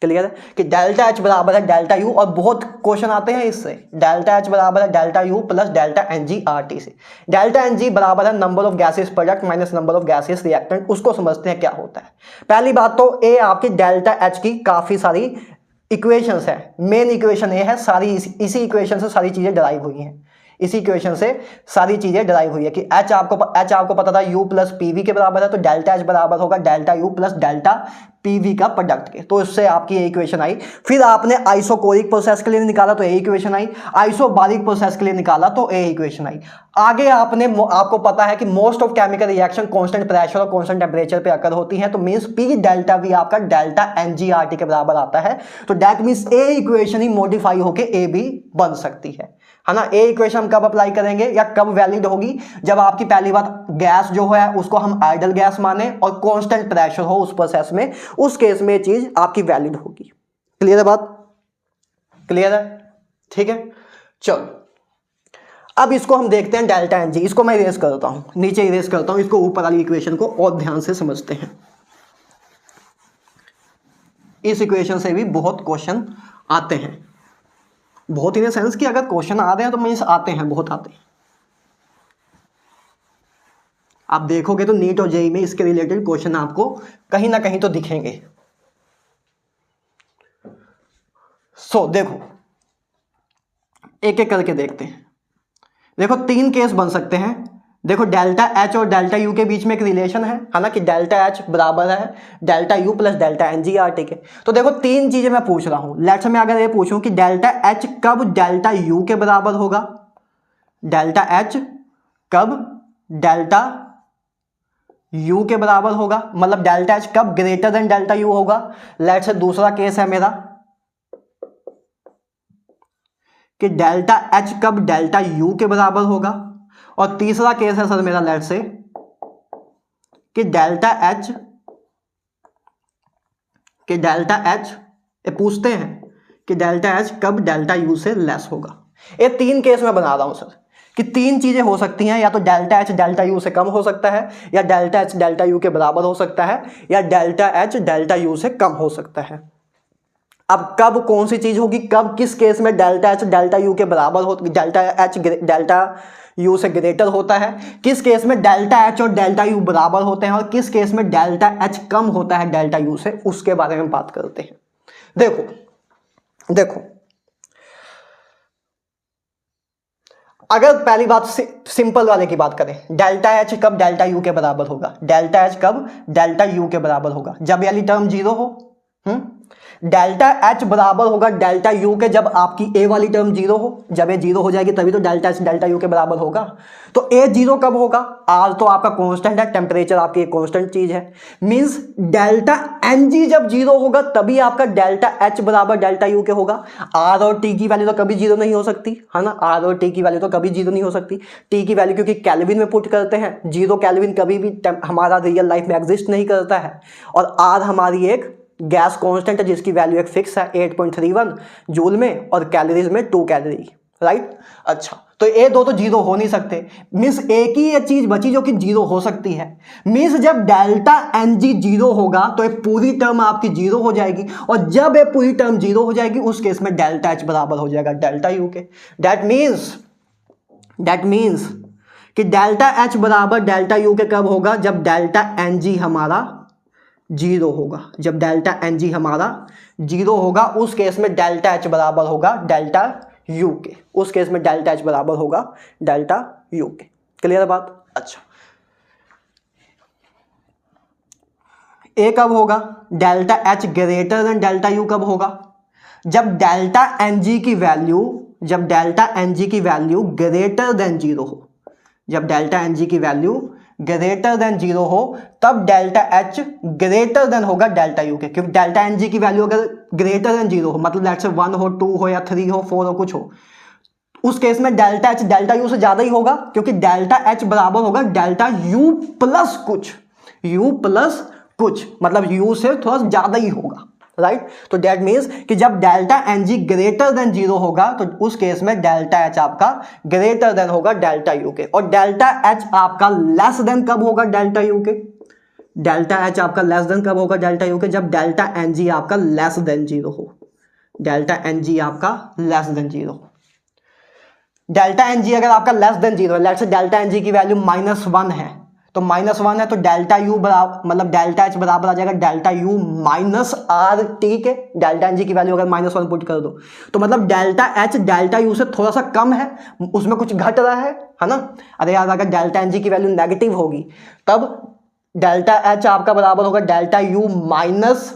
क्लियर है, कि डेल्टा एच बराबर है डेल्टा यू, और बहुत क्वेश्चन आते हैं इससे, डेल्टा एच बराबर है delta U plus delta N G R T से। डेल्टा एन जी बराबर है number of gases product minus number of gases reactant. उसको समझते हैं क्या होता है। पहली बात तो ए आपकी डेल्टा एच की काफी सारी इक्वेशंस है, मेन इक्वेशन ये है, सारी इसी इक्वेशन से सारी चीजें डराइव हुई हैं, इसी इक्वेशन से सारी चीजें डराइव हुई है कि H आपको पता था U प्लस पीवी के बराबर है, तो डेल्टा H बराबर होगा delta U plus delta PV का प्रोडक्ट के। तो इससे आपकी ये इक्वेशन आई। फिर आपने आइसोकोरिक प्रोसेस के लिए निकाला तो ये इक्वेशन आई, आइसोबारिक प्रोसेस के लिए निकाला तो ये इक्वेशन आई। आगे आपको पता है कि most of chemical reaction constant pressure और कांस्टेंट टेम्परेचर पे अकर होती हैं, तो मींस पी डेल्टा वी आपका डेल्टा एनजीआरटी के बराबर आता है। तो that means A equation he modify होके ए भी बन सकती है ना। ए इक्वेशन हम कब अप्लाई करेंगे या कब वैलिड होगी? जब आपकी पहली बात गैस जो है उसको हम आइडल गैस माने और कांस्टेंट प्रेशर हो उस प्रोसेस में, उस केस में चीज आपकी वैलिड होगी। क्लियर है बात? क्लियर है, ठीक है। चलो अब इसको हम देखते हैं डेल्टा एन जी। इसको मैं इरेज करता हूं, नीचे इरेज करता हूं, इसको ऊपर वाली इक्वेशन को और ध्यान से समझते हैं। इस इक्वेशन से भी बहुत क्वेश्चन आते हैं, बहुत इन सेंस कि अगर क्वेश्चन आ रहे हैं तो मीन्स आते हैं, बहुत आते हैं। आप देखोगे तो नीट और जेई में इसके रिलेटेड क्वेश्चन आपको कहीं ना कहीं तो दिखेंगे। सो देखो एक एक करके देखते हैं। देखो तीन केस बन सकते हैं। देखो डेल्टा एच और डेल्टा यू के बीच में एक रिलेशन है ना, कि डेल्टा एच बराबर है डेल्टा यू प्लस डेल्टा एनजीआरटी के। तो देखो तीन चीजें मैं पूछ रहा हूं। लेट्स मैं अगर ये पूछूं कि डेल्टा एच कब डेल्टा यू के बराबर होगा, डेल्टा एच कब डेल्टा यू के बराबर होगा, मतलब डेल्टा एच कब ग्रेटर देन डेल्टा यू होगा। लेट्स दूसरा केस है मेरा कि डेल्टा एच कब डेल्टा यू के बराबर होगा, और तीसरा केस है सर मेरा लेट्स से कि डेल्टा एच ये पूछते हैं कि डेल्टा एच कब डेल्टा यू से लेस होगा। ये 3 केस में बना रहा हूं सर कि 3 चीजें हो सकती हैं, या तो डेल्टा एच डेल्टा यू से कम हो सकता है, या डेल्टा एच डेल्टा यू के बराबर हो सकता है, या डेल्टा एच डेल्टा यू से कम हो सकता है। अब कब कौन सी चीज होगी, कब किस केस में डेल्टा एच डेल्टा यू के बराबर हो, डेल्टा एच डेल्टा यू से ग्रेटर होता है, किस केस में डेल्टा एच और डेल्टा यू बराबर होते हैं, और किस केस में डेल्टा एच कम होता है डेल्टा यू से, उसके बारे में बात करते हैं। देखो अगर पहली बात सिंपल वाले की बात करें, डेल्टा एच कब डेल्टा यू के बराबर होगा, डेल्टा एच कब डेल्टा यू के बराबर होगा, जब वाली टर्म 0 हो। डेल्टा एच बराबर होगा डेल्टा यू के जब आपकी ए वाली टर्म 0 हो, जब ये 0 हो जाएगी तभी तो डेल्टा एच डेल्टा यू के बराबर होगा। तो ए 0 कब होगा, आर तो आपका कांस्टेंट है, टेम्परेचर आपकी एक कांस्टेंट चीज है, मींस डेल्टा एन जी जब 0 होगा तभी आपका डेल्टा एच बराबर डेल्टा यू के होगा। आर और टी की वैल्यू तो कभी 0 नहीं हो सकती है ना, आर और टी की वैल्यू तो कभी 0 नहीं हो सकती। टी की वैल्यू क्योंकि केल्विन में पुट करते हैं, 0 केल्विन कभी भी हमारा रियल लाइफ में एग्जिस्ट नहीं करता है, और आर हमारी एक गैस कांस्टेंट है जिसकी वैल्यू एक फिक्स है 8.31 जूल में, और कैलोरीज में 2 कैलोरी, राइट। अच्छा, तो ये दो तो 0 हो नहीं सकते, मींस एक ही ये चीज बची जो कि 0 हो सकती है। मींस जब डेल्टा एन जी 0 होगा तो ये पूरी टर्म आपकी 0 हो जाएगी, और जब ये पूरी टर्म 0 हो जाएगी उस केस में डेल्टा एच बराबर हो जाएगा डेल्टा यू के। दैट मीन्स कि डेल्टा एच बराबर डेल्टा यू के कब होगा, जब डेल्टा एन जी हमारा 0 होगा। जब डेल्टा एन जी हमारा 0 होगा उस केस में डेल्टा एच बराबर होगा डेल्टा यू के, उस केस में डेल्टा एच बराबर होगा डेल्टा यू के। क्लियर बात। अच्छा, ए कब होगा, delta H greater than delta U कब होगा, जब डेल्टा एन जी की वैल्यू ग्रेटर देन 0 हो। जब डेल्टा एन जी की वैल्यू ग्रेटर देन 0 हो तब डेल्टा एच ग्रेटर देन होगा डेल्टा यू के, क्योंकि डेल्टा एन जी की वैल्यू अगर ग्रेटर देन 0 हो, मतलब लेट्स से 1 हो, 2 हो, या 3 हो, 4 हो, कुछ हो, उस केस में डेल्टा एच डेल्टा यू से ज्यादा ही होगा, क्योंकि डेल्टा एच बराबर होगा डेल्टा यू प्लस कुछ, मतलब यू से थोड़ा ज्यादा ही होगा, राइट। तो दैट मीन्स कि जब delta N G greater than 0 होगा तो उस केस में डेल्टा एच आपका ग्रेटर देन होगा डेल्टा यू के, और डेल्टा एच आपका लेस देन कब होगा डेल्टा यू के, डेल्टा एच आपका लेस देन कब होगा डेल्टा यू के, जब डेल्टा एन जी आपका लेस देन 0 हो। डेल्टा एन जी आपका लेस देन 0 हो। डेल्टा एन जी अगर आपका लेस देन 0 है, let's say delta N G की वैल्यू -1 है, तो -1 है तो डेल्टा यू बराबर, मतलब डेल्टा एच बराबर आ जाएगा delta U minus are T के। डेल्टा एन जी की वैल्यू अगर -1 पुट कर दो तो मतलब डेल्टा एच डेल्टा यू से थोड़ा सा कम है, उसमें कुछ घट रहा है ना। अरे यार, अगर डेल्टा एन जी की वैल्यू नेगेटिव होगी तब डेल्टा एच आपका बराबर होगा delta U minus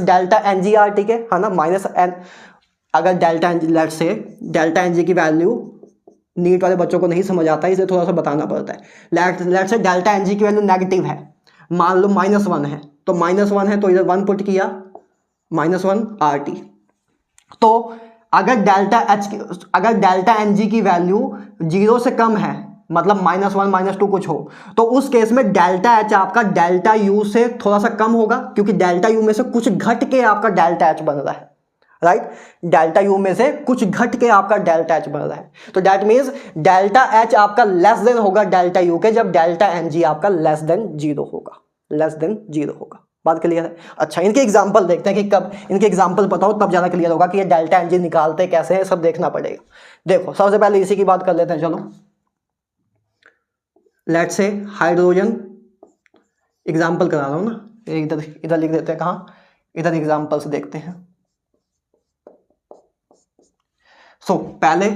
delta N G R T के, है ना, माइनस एन। अगर delta N G, let's say delta N G की वैल्यू, नीट वाले बच्चों को नहीं समझ आता है, इसे थोड़ा सा बताना पड़ता है। Let's say delta N G की वैल्यू नेगेटिव है, मान लो -1 है, तो -1 है तो इधर 1 पुट किया, -1 आर टी। तो अगर डेल्टा एन जी की वैल्यू 0 से कम है, मतलब -1 -2 कुछ हो, तो उस केस में डेल्टा एच आपका डेल्टा यू से थोड़ा सा कम होगा, क्योंकि डेल्टा यू में से कुछ घट के आपका डेल्टा एच बन रहा है, राइट। डेल्टा यू में से कुछ घट के आपका डेल्टा एच बन रहा है, तो दैट मीन्स डेल्टा एच आपका लेस देन होगा डेल्टा यू के जब डेल्टा एन जी आपका लेस देन 0 होगा। बात क्लियर है। अच्छा, इनके एग्जांपल देखते हैं कि कब इनके एग्जांपल पता हो तब ज़्यादा क्लियर होगा कि ये डेल्टा एन जी निकालते कैसे हैं, सब देखना पड़ेगा। देखो, सबसे पहले इसी की बात कर लेते हैं। चलो, लेट्स से हाइड्रोजन एग्जाम्पल करा रहा हूँ ना, इधर लिख देते हैं, कहाँ, इधर एग्जाम्पल्स देखते हैं। पहले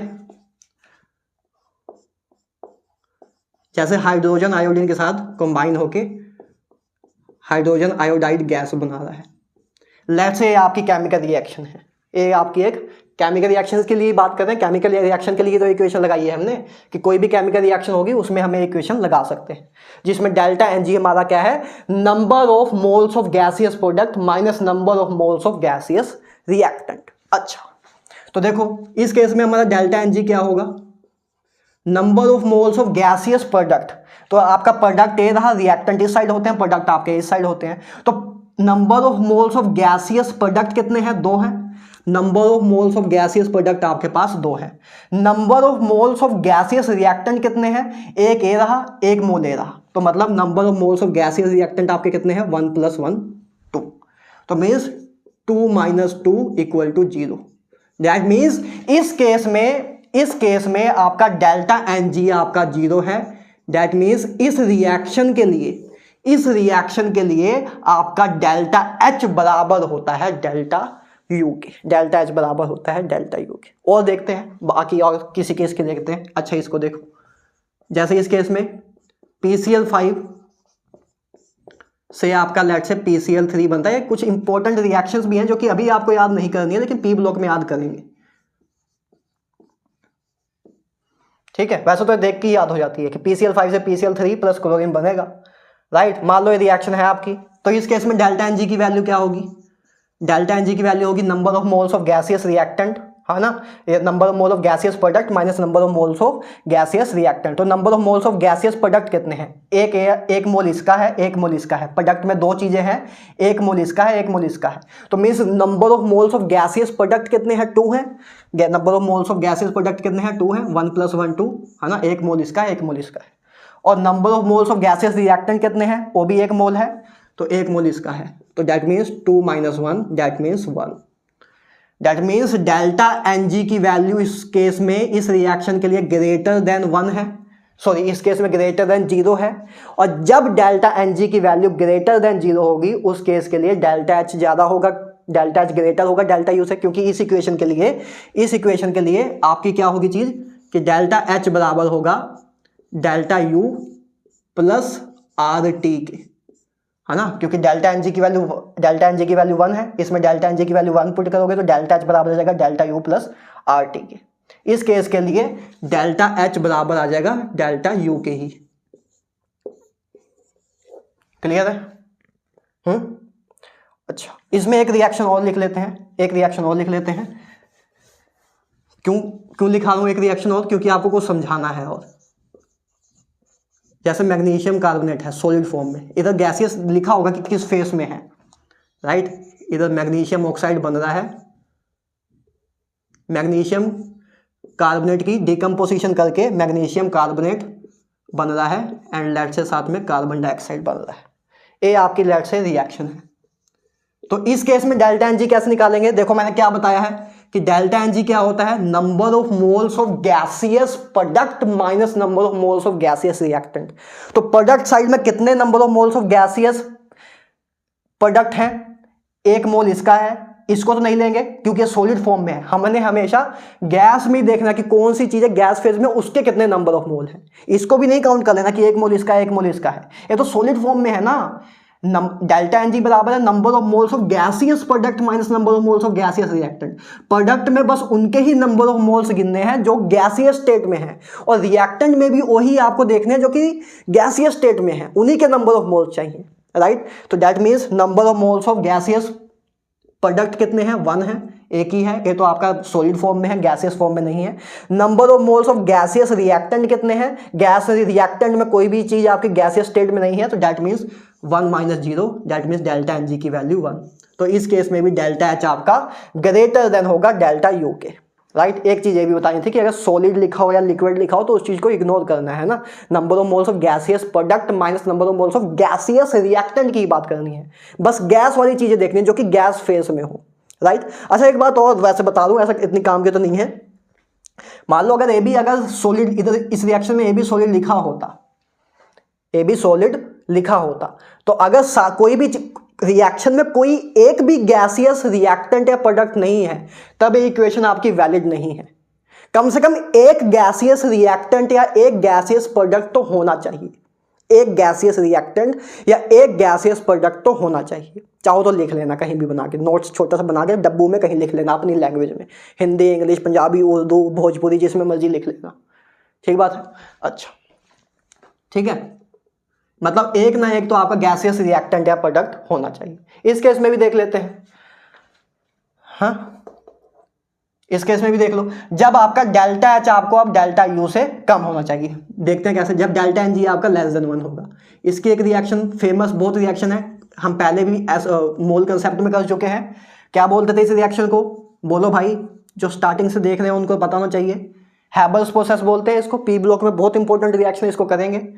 जैसे हाइड्रोजन आयोडीन के साथ कंबाइन होके हाइड्रोजन आयोडाइड गैस बना रहा है। लेट्स से आपकी केमिकल रिएक्शन है, ये आपकी एक केमिकल रिएक्शन के लिए बात कर रहे हैं। केमिकल रिएक्शन के लिए तो इक्वेशन लगाई है हमने कि कोई भी केमिकल रिएक्शन होगी उसमें हमें इक्वेशन लगा सकते हैं, जिसमें डेल्टा एन जी हमारा क्या है, number of moles of gaseous product minus number of moles of gaseous reactant. अच्छा, तो देखो इस केस में हमारा डेल्टा एन जी क्या होगा, number of moles of gaseous product तो आपका प्रोडक्ट ए रहा, रिएक्टेंट इस साइड होते हैं, प्रोडक्ट आपके इस साइड होते हैं। तो number of moles of gaseous product कितने हैं? 2 हैं। Number of moles of gaseous product आपके पास 2 है। Number of moles of gaseous reactant कितने हैं? एक ए रहा, एक मोल ए रहा, तो मतलब number of moles of gaseous reactant आपके कितने हैं? 1 + 1 2। तो मीन्स 2 - 2 = 0। दैट मीन्स इस केस में आपका डेल्टा एन जी आपका 0 है। दैट मीन्स इस रिएक्शन के लिए आपका डेल्टा एच बराबर होता है डेल्टा यू के। डेल्टा एच बराबर होता है डेल्टा यू के। और देखते हैं बाकी और किसी केस के देखते हैं। अच्छा इसको देखो, जैसे इस केस में PCl5 से आपका लेट से PCl3 बनता है। कुछ इंपॉर्टेंट रिएक्शंस भी हैं जो कि अभी आपको याद नहीं करनी है, लेकिन पी ब्लॉक में याद करेंगे। ठीक है, वैसे तो देख के याद हो जाती है कि PCl5 से PCl3 + क्लोरीन बनेगा, राइट। मान लो ये रिएक्शन है आपकी, तो इस केस में डेल्टा एन जी की वैल्यू क्या होगी? डेल्टा एन जी की वैल्यू होगी number of moles of gaseous reactant, है ना, number of mole of gaseous product minus number of moles of gaseous reactant. तो number of moles of gaseous product कितने हैं? एक मोल इसका है, एक मोल इसका है। प्रोडक्ट में 2 चीजें हैं, एक मोल इसका है, एक मोल इसका है। तो means number of moles of gaseous product कितने हैं? 2 हैं। Number of moles of gaseous product कितने हैं? 2 हैं। 1 + 1 2, है ना, एक मोल इसका है, एक मोल इसका है। और number of moles of gaseous reactant कितने हैं? वो भी एक मोल है, तो एक मोल इसका है। तो that means 2 - 1 that means 1। That means delta N G की वैल्यू इस केस में इस रिएक्शन के लिए ग्रेटर देन 1 है, सॉरी इस केस में ग्रेटर देन 0 है। और जब डेल्टा एन जी की वैल्यू ग्रेटर देन 0 होगी उस केस के लिए डेल्टा एच ज़्यादा होगा, डेल्टा एच ग्रेटर होगा डेल्टा यू से, क्योंकि इस इक्वेशन के लिए आपकी क्या होगी चीज़ कि डेल्टा एच बराबर होगा delta U plus are T के, है ना, क्योंकि डेल्टा एन जी की वैल्यू 1 है, इसमें डेल्टा एन जी की वैल्यू 1 पुट करोगे तो डेल्टा एच बराबर आ जाएगा delta U plus are T के। इस केस के लिए डेल्टा एच बराबर आ जाएगा डेल्टा यू के ही। क्लियर है? अच्छा, इसमें एक रिएक्शन और लिख लेते हैं। क्यों लिखा रहा हूं एक रिएक्शन और? क्योंकि आपको कुछ समझाना है। और जैसे मैग्नीशियम कार्बोनेट है सॉलिड फॉर्म में, इधर गैसियस लिखा होगा कि किस फेस में है, राइट। इधर मैग्नीशियम ऑक्साइड बन रहा है, मैग्नीशियम कार्बोनेट की डिकम्पोजिशन करके मैग्नीशियम कार्बोनेट बन रहा है, एंड लेट से साथ में कार्बन डाइऑक्साइड बन रहा है। ये आपकी लेट से रिएक्शन है। तो इस केस में डेल्टा एन जी कैसे निकालेंगे? देखो मैंने क्या बताया है कि डेल्टा एन जी क्या होता है? Number of moles of gaseous product minus number of moles of gaseous reactant. तो प्रोडक्ट साइड में कितने number of moles of gaseous product हैं? एक मोल इसका है, इसको तो नहीं लेंगे क्योंकि सॉलिड फॉर्म में है। हमने हमेशा गैस में देखना कि कौन सी चीज है गैस फेज में, उसके कितने नंबर ऑफ मोल हैं। इसको भी नहीं काउंट कर लेना कि एक मोल इसका है, एक मोल इसका है, ये तो सॉलिड फॉर्म में है ना। डेल्टा एन जी बराबर है number of moles of gaseous product minus number of moles of gaseous reactant. Product में बस उनके ही नंबर ऑफ मोल्स गिनने हैं जो गैसियस स्टेट में है, और रिएक्टेंट में भी वही आपको देखने हैं जो कि गैसियस स्टेट में है, उन्हीं के नंबर ऑफ मोल्स चाहिए, राइट। तो that means number of moles of gaseous product कितने हैं? 1 है, एक ही है, ये तो आपका सॉलिड फॉर्म में है, गैसियस फॉर्म में नहीं है। Number of moles of gaseous reactant कितने हैं? गैस रिएक्टेंट में कोई भी चीज आपकी गैसियस स्टेट में नहीं है, तो that means 1 - 0 that means delta N G की वैल्यू 1। तो इस केस में भी डेल्टा एच आपका ग्रेटर देन होगा डेल्टा यू के, राइट। एक चीज ये भी बतानी थी कि अगर सॉलिड लिखा हो या लिक्विड लिखा हो तो उस चीज को इग्नोर करना है ना। Number of moles of gaseous product minus number of moles of gaseous reactant की बात करनी है, बस गैस वाली चीजें देखनी है जो कि गैस फेज में हो, राइट। अच्छा एक बात और वैसे बता दूं, ऐसा इतनी काम की तो नहीं है। मान लो अगर ए बी, अगर सॉलिड इधर इस रिएक्शन में ए बी सॉलिड लिखा होता, ए बी सॉलिड लिखा होता, तो अगर कोई भी रिएक्शन में कोई एक भी गैसियस रिएक्टेंट या प्रोडक्ट नहीं है तब ये इक्वेशन आपकी वैलिड नहीं है। कम से कम एक गैसियस रिएक्टेंट या एक गैसियस प्रोडक्ट तो होना चाहिए, एक गैसियस रिएक्टेंट या एक गैसियस प्रोडक्ट तो होना चाहिए। चाहो तो लिख लेना कहीं भी बना के, नोट्स छोटा सा बना के डब्बू में कहीं लिख लेना अपनी लैंग्वेज में, हिंदी इंग्लिश पंजाबी उर्दू भोजपुरी जिसमें मर्जी लिख लेना, ठीक बात है। अच्छा ठीक है, मतलब एक ना एक तो आपका गैसियस रिएक्टेंट या प्रोडक्ट होना चाहिए। इस केस में भी देख लेते हैं। हाँ इस केस में भी देख लो, जब आपका डेल्टा एच आपको अब डेल्टा यू से कम होना चाहिए। देखते हैं कैसे, जब डेल्टा एन जी आपका लेस देन 1 होगा। इसकी एक रिएक्शन फेमस बहुत रिएक्शन है, हम पहले भी मोल कंसेप्ट में कर चुके हैं। क्या बोलते थे इस रिएक्शन को, बोलो भाई, जो स्टार्टिंग से देख रहे हैं उनको पता होना चाहिए। हैबल्स प्रोसेस बोलते हैं इसको, पी ब्लॉक में बहुत इंपॉर्टेंट रिएक्शन इसको करेंगे।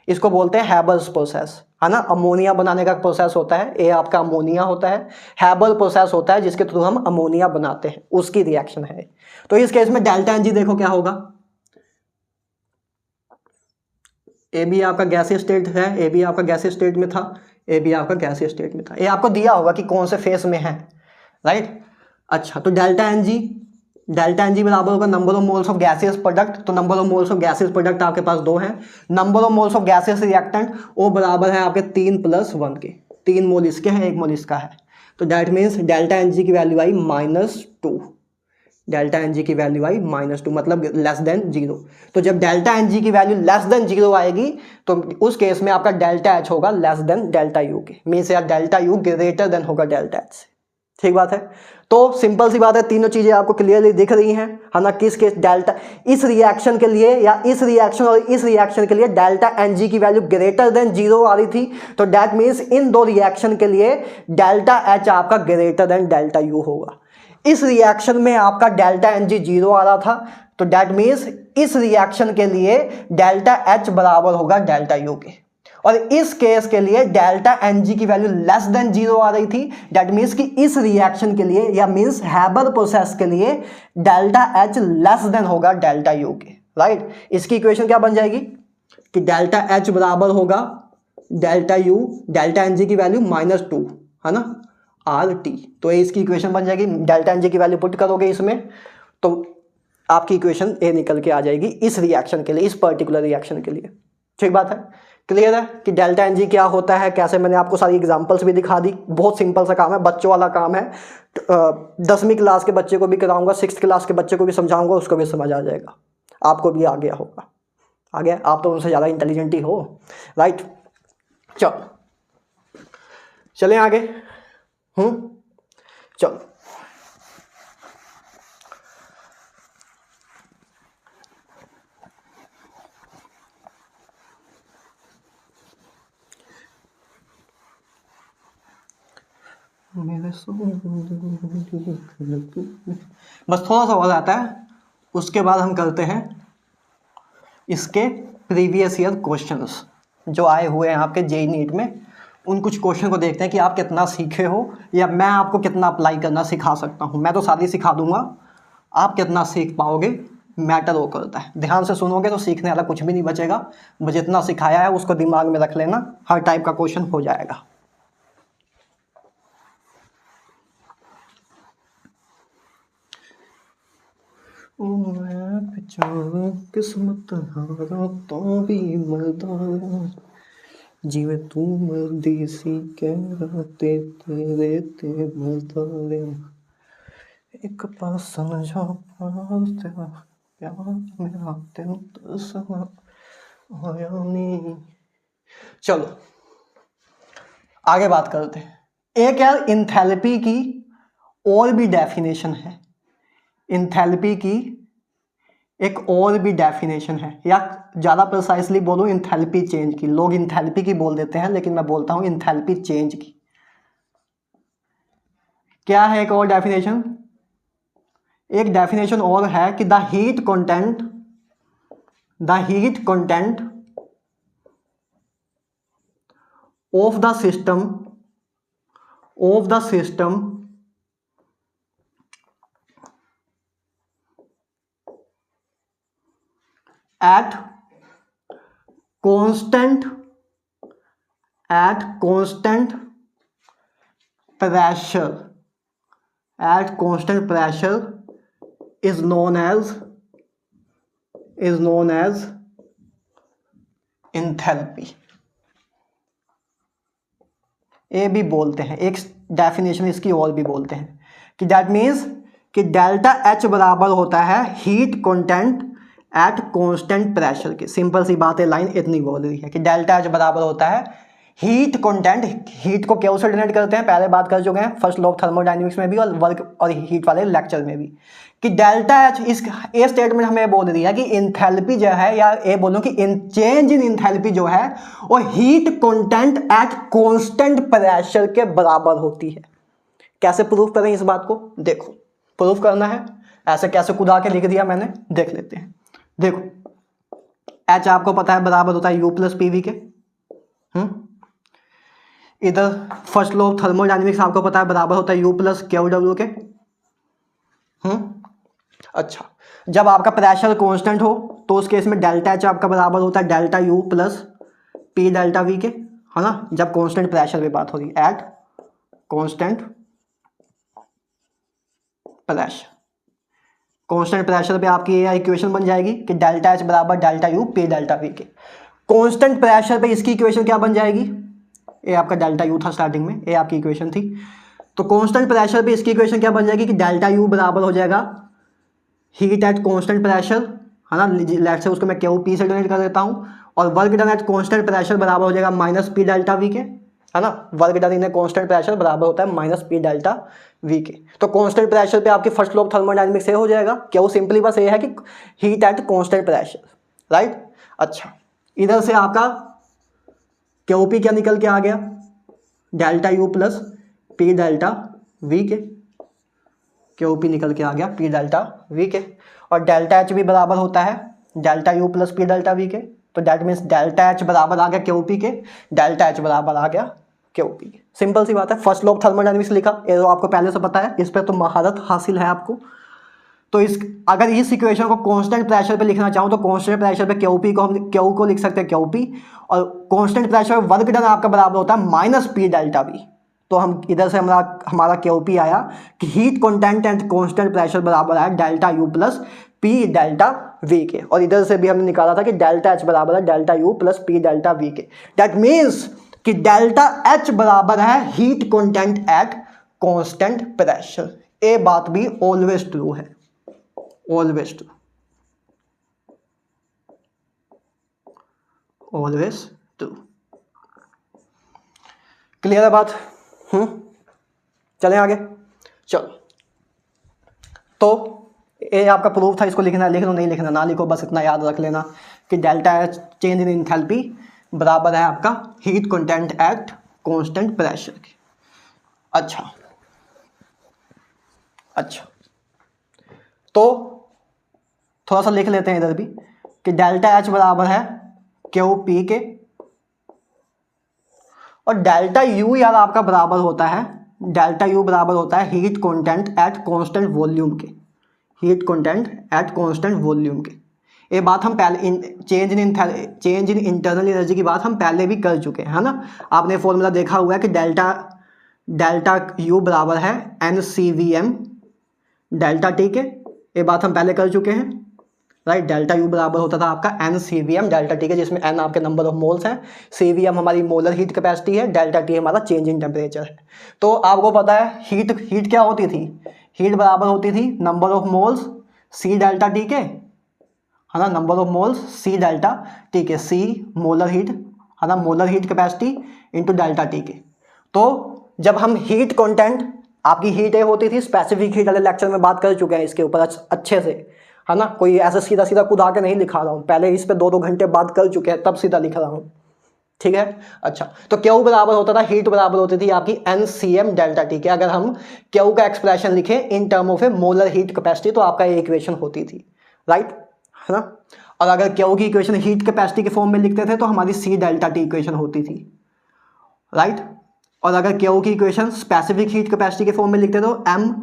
इसको बोलते हैं हैबल्स प्रोसेस, है ना। अमोनिया बनाने का प्रोसेस होता है, ये आपका अमोनिया होता है, हैबल प्रोसेस होता है जिसके थ्रू हम अमोनिया बनाते हैं, उसकी रिएक्शन है। तो इस केस में डेल्टा एनजी देखो क्या होगा, ए भी आपका गैसीय स्टेट है, ए भी आपका गैसीय स्टेट में था, ए भी आपका गैसीय स्टेट में था। ये आपको दिया होगा कि कौन से फेस में है, राइट। अच्छा, तो डेल्टा एनजी बराबर होगा number of moles of gaseous product. तो number of moles of gaseous product आपके पास 2 हैं। Number of moles of gaseous reactant वो बराबर है आपके 3 + 1 के। 3 मोल इसके हैं, 1 मोल इसका है। तो दैट मीन्स डेल्टा एनजी की वैल्यू आई -2। डेल्टा एनजी की वैल्यू आई -2, मतलब लेस देन 0। तो जब डेल्टा एनजी की वैल्यू लेस देन 0 आएगी तो उस केस में आपका डेल्टा एच होगा लेस देन डेल्टा यू के, मीन्स यार डेल्टा यू ग्रेटर देन होगा डेल्टा एच से। ठीक बात है। तो सिंपल सी बात है, तीनों चीजें आपको क्लियरली दिख रही हैं, है ना। किस केस डेल्टा, इस रिएक्शन के लिए या इस रिएक्शन और इस रिएक्शन के लिए डेल्टा एनजी की वैल्यू ग्रेटर देन 0 आ रही थी। तो दैट मीन्स इन दो रिएक्शन के लिए डेल्टा एच आपका ग्रेटर देन डेल्टा यू होगा। इस रिएक्शन में आपका डेल्टा एनजी 0 आ रहा था, तो दैट मीन्स इस रिएक्शन के लिए डेल्टा एच बराबर होगा डेल्टा यू के। और इस केस के लिए डेल्टा एनजी की वैल्यू लेस देन 0 आ रही थी, दैट मीन्स कि इस रिएक्शन के लिए या मीन्स हैबर प्रोसेस के लिए डेल्टा एच लेस देन होगा डेल्टा यू के, राइट। इसकी इक्वेशन क्या बन जाएगी कि डेल्टा एच बराबर होगा डेल्टा यू, डेल्टा एनजी की वैल्यू -2, है ना, आर टी। तो इसकी इक्वेशन बन जाएगी, डेल्टा एनजी की वैल्यू पुट करोगे इसमें तो आपकी इक्वेशन ए निकल के आ जाएगी इस रिएक्शन के लिए, इस पर्टिकुलर रिएक्शन के लिए। ठीक बात है, क्लियर है कि डेल्टा एनजी क्या होता है, कैसे। मैंने आपको सारी एग्जांपल्स भी दिखा दी, बहुत सिंपल सा काम है, बच्चों वाला काम है। 10वीं क्लास के बच्चे को भी कराऊंगा, 6th क्लास के बच्चे को भी समझाऊंगा, उसको भी समझ आ जाएगा, आपको भी आ गया होगा। आ गया, आप तो उनसे ज़्यादा इंटेलिजेंट ही हो, राइट। चलें आगे। चलो, बस थोड़ा सा और आता है, उसके बाद हम करते हैं इसके प्रीवियस ईयर क्वेश्चंस जो आए हुए हैं आपके जेईई नीट में। उन कुछ क्वेश्चन को देखते हैं कि आप कितना सीखे हो या मैं आपको कितना अप्लाई करना सिखा सकता हूं। मैं तो सारी सिखा दूंगा, आप कितना सीख पाओगे मैटर वो करता है। ध्यान से सुनोगे तो सीखने वाला कुछ भी नहीं बचेगा। मुझे जितना सिखाया है उसको दिमाग में रख लेना, हर टाइप का क्वेश्चन हो जाएगा। किस्मत हारा तो भी मरदा, जीवे तू मर्दी सी कह तेरे ते मरदा, एक पास समझो तेरा प्यार मेरा तेन तरसना होया नहीं। चलो आगे बात करते हैं। एक यार इंथैल्पी की और भी डेफिनेशन है, इंथैल्पी की एक और भी डेफिनेशन है, या ज़्यादा प्रिसाइसली बोलूँ इंथैल्पी चेंज की। लोग इंथैल्पी की बोल देते हैं लेकिन मैं बोलता हूँ इंथैल्पी चेंज की। क्या है एक और डेफिनेशन? एक डेफिनेशन और है कि the heat content of the system at constant pressure is known as enthalpy। ये भी बोलते हैं, एक डेफिनेशन इसकी और भी बोलते हैं कि दैट मीन्स कि डेल्टा एच बराबर होता है heat content at constant pressure की। सिंपल सी बात है, लाइन इतनी बोल रही है कि डेल्टा एच बराबर होता है हीट कंटेंट, हीट को क्यों से डिनोट करते हैं पहले बात कर चुके हैं फर्स्ट लॉ ऑफ थर्मोडायनेमिक्स में भी और वर्क और हीट वाले लेक्चर में भी, कि डेल्टा एच, इस ए स्टेटमेंट हमें बोल रही है कि इंथैल्पी जो है, या ये बोलो कि चेंज इन इंथैल्पी जो है वो heat content at constant pressure के बराबर होती है। कैसे प्रूफ करें इस बात को, देखो प्रूफ करना है, ऐसे कैसे खुदा के लिख दिया मैंने, देख लेते हैं। देखो एच आपको पता है बराबर होता है यू प्लस पीवी के, इधर फर्स्ट लॉ ऑफ थर्मोडायनेमिक्स आपको पता है बराबर होता है यू प्लस क्यू डब्ल्यू के। अच्छा, जब आपका प्रेशर कांस्टेंट हो तो उस केस में डेल्टा एच आपका बराबर होता है delta U plus P delta V के, है ना, जब कांस्टेंट प्रेशर पे बात हो रही है, eight constant pressure. Constant pressure पे आपकी ये इक्वेशन बन जाएगी कि डेल्टा एच बराबर delta U P delta V के। कांस्टेंट प्रेशर पे इसकी इक्वेशन क्या बन जाएगी, ये आपका डेल्टा यू था स्टार्टिंग में, ये आपकी इक्वेशन थी, तो कांस्टेंट प्रेशर पे इसकी इक्वेशन क्या बन जाएगी कि डेल्टा यू बराबर हो जाएगा हीट एट कांस्टेंट प्रेशर, है ना, लेट से उसको मैं क्यू पी से डिनोट कर देता हूँ, और work done at constant pressure बराबर हो जाएगा माइनस पी डेल्टा वी के, है ना, work done in constant pressure बराबर होता है माइनस पी डेल्टा वी के। तो कांस्टेंट प्रेशर पे आपकी फर्स्ट लॉ ऑफ थर्मोडायनेमिक्स से हो जाएगा, क्यों सिंपली बस ये है कि heat at constant pressure, right. अच्छा, इधर से आपका क्यू पी क्या निकल के आ गया, delta U plus P delta V के, क्यू पी निकल के आ गया पी डेल्टा वी के, और डेल्टा एच भी बराबर होता है delta U plus P delta V के, तो डेट मीन्स डेल्टा एच बराबर आ गया क्यू पी के, डेल्टा एच बराबर आ गया क्यू पी के। सिंपल सी बात है, फर्स्ट लॉ ऑफ थर्मोडायनेमिक्स लिखा, ये तो आपको पहले से पता है, इस पर तो महारत हासिल है आपको। तो इस अगर इस इक्वेशन को कांस्टेंट प्रेशर पे लिखना चाहूँ तो कांस्टेंट प्रेशर पे क्यू पी को हम क्यू को लिख सकते हैं क्यू पी, और कांस्टेंट प्रेशर पे वर्क डन आपका बराबर होता है माइनस पी डेल्टा वी। तो हम इधर से हमारा क्यू पी आया कि heat content and constant pressure बराबर है delta U plus P delta V के, और इधर से भी हमने निकाला था कि डेल्टा एच बराबर है delta U plus P delta V के। दैट मीन्स कि डेल्टा एच बराबर है heat content at constant pressure. ये बात भी ऑलवेज ट्रू है, always true, always true. Clear है बात? चलें आगे, चलो। तो ये आपका प्रूफ था, इसको लिखना, लिख लो, नहीं लिखना ना लिखो, बस इतना याद रख लेना कि delta H change in enthalpy बराबर है आपका heat content at constant pressure के। अच्छा अच्छा, तो थोड़ा सा लिख लेते हैं इधर भी कि डेल्टा एच बराबर है क्यू पी के, और डेल्टा यू यार आपका बराबर होता है, डेल्टा यू बराबर होता है heat content at constant volume के, heat content at constant volume के। ये बात हम पहले चेंज इन इंटरनल एनर्जी की बात हम पहले भी कर चुके हैं, है ना। आपने फॉर्मूला देखा हुआ है कि डेल्टा यू बराबर है N C V M delta T के, ये बात हम पहले कर चुके हैं, राइट। डेल्टा यू बराबर होता था आपका N C V M delta T के, जिसमें एन आपके नंबर ऑफ मोल्स हैं, सी वी एम हमारी मोलर हीट कैपेसिटी है, डेल्टा टी हमारा चेंज इन टेम्परेचर है। तो आपको पता है हीट क्या होती थी, हीट बराबर होती थी number of moles C delta T के, है ना, number of moles C delta T के, सी मोलर हीट, है ना, molar heat capacity into delta T के। तो जब हम हीट कंटेंट, आपकी हीट ये होती थी, स्पेसिफिक हीट वाले लेक्चर में बात कर चुके हैं इसके ऊपर अच्छे से, है ना, कोई ऐसा सीधा सीधा खुद आके नहीं लिखा रहा हूँ, पहले इस पे 2-2 घंटे बात कर चुके हैं तब सीधा लिख रहा हूँ, ठीक है। अच्छा, तो क्यू बराबर होता था, हीट बराबर होती थी आपकी N C M delta T के। अगर हम क्यू का एक्सप्रेशन लिखें in term of a molar heat capacity तो आपका ये इक्वेशन होती थी, राइट, है ना। और अगर क्यू की इक्वेशन हीट कैपेसिटी के फॉर्म में लिखते थे तो हमारी सी डेल्टा टी इक्वेशन होती थी, राइट। और अगर क्यू की इक्वेशन स्पेसिफिक हीट कैपेसिटी के फॉर्म में लिखते तो M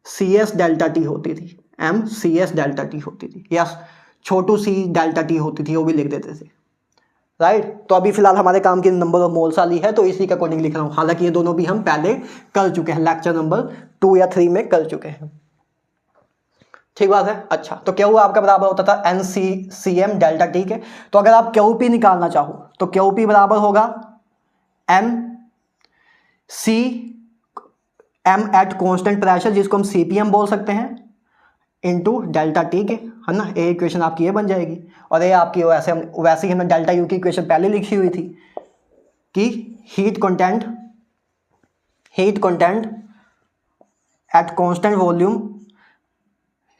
C S delta T होती थी, M C S delta T होती थी, या छोटू सी डेल्टा टी होती थी, वो भी लिख देते थे, राइट। तो अभी फिलहाल हमारे काम की नंबर ऑफ मोल्स वाली है तो इसी के अकॉर्डिंग लिख रहा हूँ, हालांकि ये दोनों भी हम पहले कर चुके हैं, लेक्चर नंबर 2 या 3 में कर चुके हैं, ठीक बात है। अच्छा, तो क्यू आपका बराबर होता था N C M delta T के। तो अगर आप क्यू पी निकालना चाहो तो क्यू पी बराबर होगा M C M at constant pressure, जिसको हम सीपीएम बोल सकते हैं, इनटू डेल्टा टी के, है ना। ये इक्वेशन आपकी ये बन जाएगी, और ये आपकी वैसे ही हमने डेल्टा यू की इक्वेशन पहले लिखी हुई थी, कि heat content at constant volume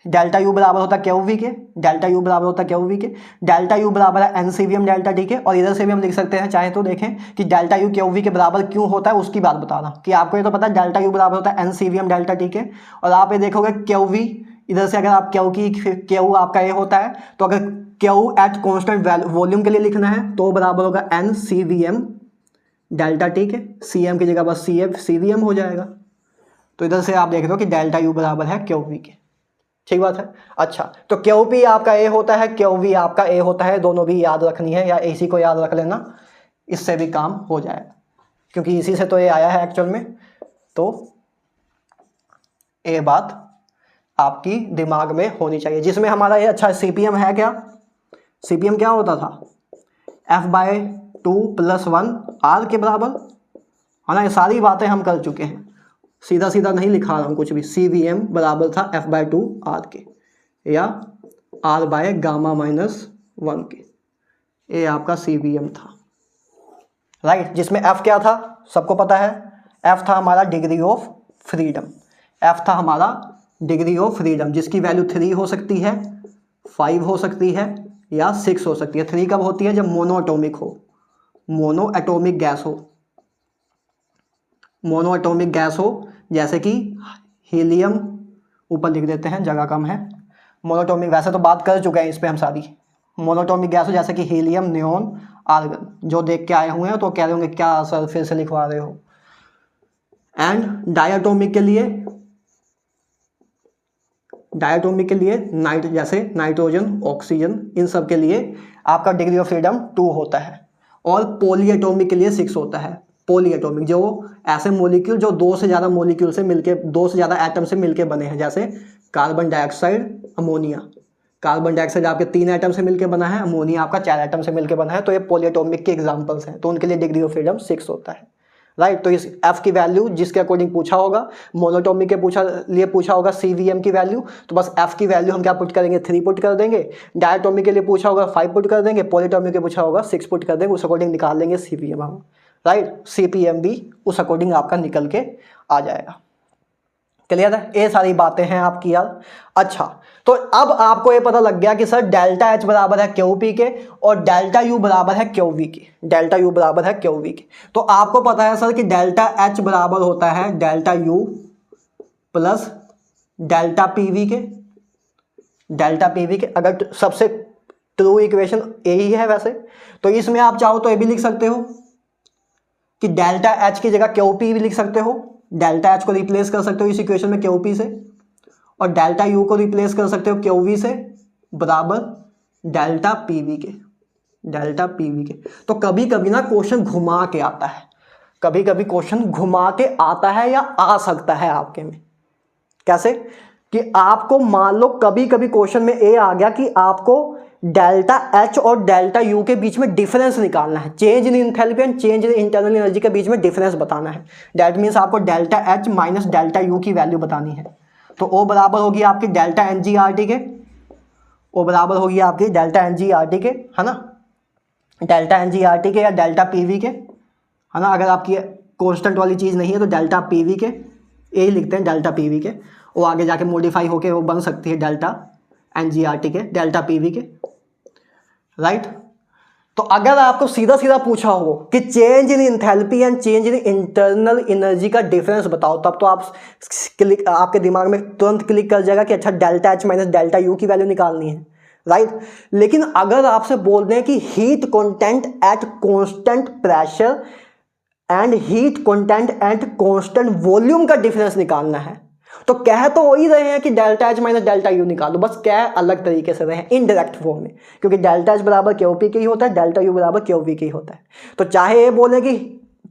delta U बराबर होता है क्यू वी के, डेल्टा यू बराबर होता है क्यू वी के, डेल्टा यू बराबर है एनसीवीएम डेल्टा टी के। और इधर से भी हम लिख सकते हैं चाहे तो, देखें कि डेल्टा यू क्यू वी के बराबर क्यों होता है उसकी बात बता रहा हूँ कि आपको ये तो पता है डेल्टा यू बराबर होता है एनसीवीएम डेल्टा टी के। और आप ये देखोगे क्यू वी, इधर से अगर आप क्यू आपका ये होता है तो अगर क्यू एट कॉन्स्टेंट वॉल्यूम के लिए लिखना है तो बराबर होगा एनसीवीएम डेल्टा टी के, सी एम की जगह बस सीवीएम हो जाएगा। तो इधर से आप देख रहे हो कि डेल्टा यू बराबर है क्यू वी के, ठीक बात है। अच्छा, तो क्यू पी आपका ए होता है, क्यू वी आपका ए होता है, दोनों भी याद रखनी है या इसी को याद रख लेना, इससे भी काम हो जाएगा क्योंकि इसी से तो ये आया है एक्चुअल में। तो ये बात आपकी दिमाग में होनी चाहिए, जिसमें हमारा ये अच्छा सीपीएम है क्या, सीपीएम क्या होता था F/2 + 1 R के बराबर है ना। ये सारी बातें हम कर चुके हैं, सीधा सीधा नहीं लिखा रहा हूँ कुछ भी। CVM बराबर था F/2 R के या R/γ-1 के, ये आपका CVM था, राइट। जिसमें F क्या था सबको पता है, F था हमारा डिग्री ऑफ फ्रीडम, F था हमारा डिग्री ऑफ फ्रीडम, जिसकी वैल्यू 3 हो सकती है, 5 हो सकती है या 6 हो सकती है। 3 कब होती है, जब मोनोएटॉमिक हो, मोनोएटॉमिक गैस हो, मोनोएटॉमिक गैस हो, जैसे कि हीलियम, ऊपर लिख देते हैं जगह कम है, मोनोएटॉमिक, वैसे तो बात कर चुके हैं इस पे हम सारी। मोनोएटॉमिक गैस हो जैसे कि हीलियम, नियोन, आर्गन, जो देख के आए हुए हैं तो कह रहे होंगे क्या सर फिर से लिखवा रहे हो। एंड डायटोमिक के लिए जैसे नाइट्रोजन, ऑक्सीजन, इन सब के लिए आपका डिग्री ऑफ फ्रीडम 2 होता है। और पॉलीएटॉमिक के लिए 6 होता है। पॉलीएटॉमिक जो ऐसे मॉलिक्यूल जो 2 से ज़्यादा मॉलिक्यूल से मिलके, 2 से ज़्यादा एटम से मिलके बने हैं, जैसे carbon dioxide, ammonia. Carbon dioxide आपके 3 एटम से मिलके बना है, अमोनिया आपका 4 एटम से मिलके बना है, तो ये पॉलीएटॉमिक के एग्जाम्पल्स हैं, तो उनके लिए डिग्री ऑफ फ्रीडम 6 होता है, राइट। तो इस F की वैल्यू जिसके अकॉर्डिंग पूछा होगा, मोनोटॉमिक के लिए पूछा होगा CVM की वैल्यू, तो बस F की वैल्यू हम क्या पुट करेंगे, 3 पुट कर देंगे। डायटोमिक के लिए पूछा होगा 5 पुट कर देंगे, पॉलीटॉमिक के पूछा होगा 6 पुट कर देंगे, उस अकॉर्डिंग निकाल लेंगे CVM हम, राइट। CPM भी उस अकॉर्डिंग आपका निकल के आ जाएगा। क्लियर है, ये सारी बातें हैं आपकी यार। अच्छा, तो अब आपको ये पता लग गया कि सर डेल्टा H बराबर है क्यू पी के और डेल्टा U बराबर है क्यू वी के, डेल्टा U बराबर है क्यू वी के। तो आपको पता है सर कि डेल्टा H बराबर होता है delta U plus delta PV के, डेल्टा PV के। अगर सबसे ट्रू इक्वेशन यही है वैसे, तो इसमें आप चाहो तो ये भी लिख सकते हो कि डेल्टा H की जगह क्यू पी भी लिख सकते हो, डेल्टा H को रिप्लेस कर सकते हो इस इक्वेशन में क्यू पी से, और डेल्टा U को रिप्लेस कर सकते हो क्यू वी से, बराबर डेल्टा PV के, डेल्टा PV के। तो कभी कभी ना क्वेश्चन घुमा के आता है, कभी कभी क्वेश्चन घुमा के आता है या आ सकता है आपके में। कैसे कि आपको मान लो कभी कभी क्वेश्चन में ये आ गया कि आपको डेल्टा H और डेल्टा U के बीच में डिफरेंस निकालना है, change in enthalpy and change in internal energy के बीच में डिफरेंस बताना है। दैट मीन्स आपको delta H minus delta U की वैल्यू बतानी है। तो O बराबर होगी आपकी डेल्टा NGRT के, O बराबर होगी आपकी डेल्टा NGRT के, है ना, डेल्टा NGRT के या डेल्टा PV के, है ना। अगर आपकी कॉन्स्टेंट वाली चीज़ नहीं है तो डेल्टा PV के, यही लिखते हैं डेल्टा PV के। वो आगे जाके मॉडिफाई होके वो बन सकती है डेल्टा NGRT के, डेल्टा PV के, राइट। तो अगर आपको सीधा सीधा पूछा हो कि change in enthalpy and change in internal energy का डिफरेंस बताओ, तब तो आप आपके दिमाग में तुरंत क्लिक कर जाएगा कि अच्छा delta H minus delta U की वैल्यू निकालनी है, राइट। लेकिन अगर आपसे बोल दें कि heat content at constant pressure and heat content at constant volume का डिफरेंस निकालना है, तो कह तो वही रहे हैं कि delta H minus delta U निकालो, बस क्या अलग तरीके से रहे हैं, इनडायरेक्ट फॉर्म में, क्योंकि डेल्टा H बराबर क्यू पी के ही होता है, डेल्टा U बराबर क्यू वी के ही होता है। तो चाहे ये बोले कि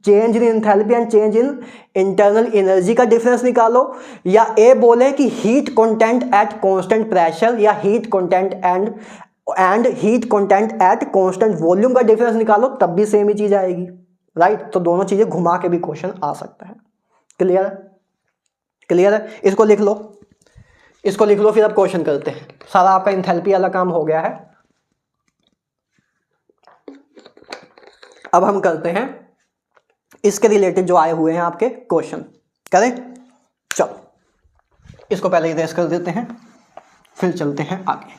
change in enthalpy and change in internal energy का डिफरेंस निकालो, या ये बोले कि heat content at constant pressure या heat content and heat content at constant volume का डिफरेंस निकालो, तब भी सेम ही चीज आएगी, राइट। तो दोनों चीजें घुमा के भी क्वेश्चन आ सकता है। क्लियर है, क्लियर है। इसको लिख लो, इसको लिख लो, फिर अब क्वेश्चन करते हैं। सारा आपका एंथैल्पी वाला काम हो गया है। अब हम करते हैं इसके रिलेटेड जो आए हुए हैं आपके क्वेश्चन। करें, चलो इसको पहले इरेज कर देते हैं, फिर चलते हैं आगे।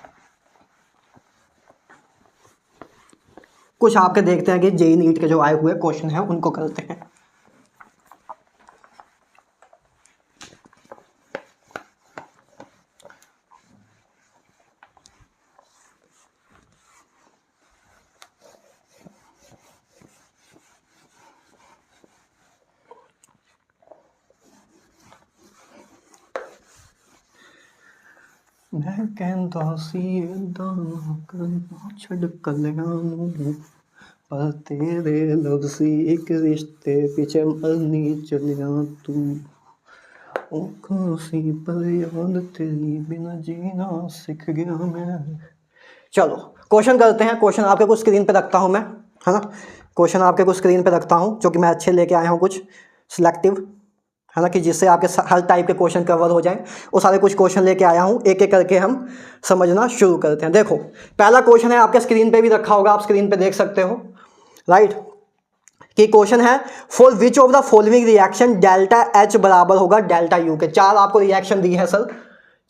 कुछ आपके देखते हैं कि जेईई नीट के जो आए हुए क्वेश्चन हैं उनको करते हैं। मैं कहता सी दाना करना छड़ कल्याण, पर तेरे लफ्ज़ एक रिश्ते पीछे मरनी चलिया तू, आँखों सी पर याद तेरी बिना जीना सीख गया मैं। चलो क्वेश्चन करते हैं। क्वेश्चन आपके कुछ स्क्रीन पे रखता हूँ मैं, है ना। क्वेश्चन आपके कुछ स्क्रीन पे रखता हूँ जो कि मैं अच्छे लेके आया हूँ, कुछ सिलेक्टिव, है ना, कि जिससे आपके हर टाइप के क्वेश्चन कवर हो जाएं। वो सारे कुछ क्वेश्चन लेके आया हूँ, एक एक करके हम समझना शुरू करते हैं। देखो पहला क्वेश्चन है, आपके स्क्रीन पे भी रखा होगा, आप स्क्रीन पे देख सकते हो, राइट। कि क्वेश्चन है for which of the following reaction delta H बराबर होगा डेल्टा यू के। चार आपको रिएक्शन दी है सर,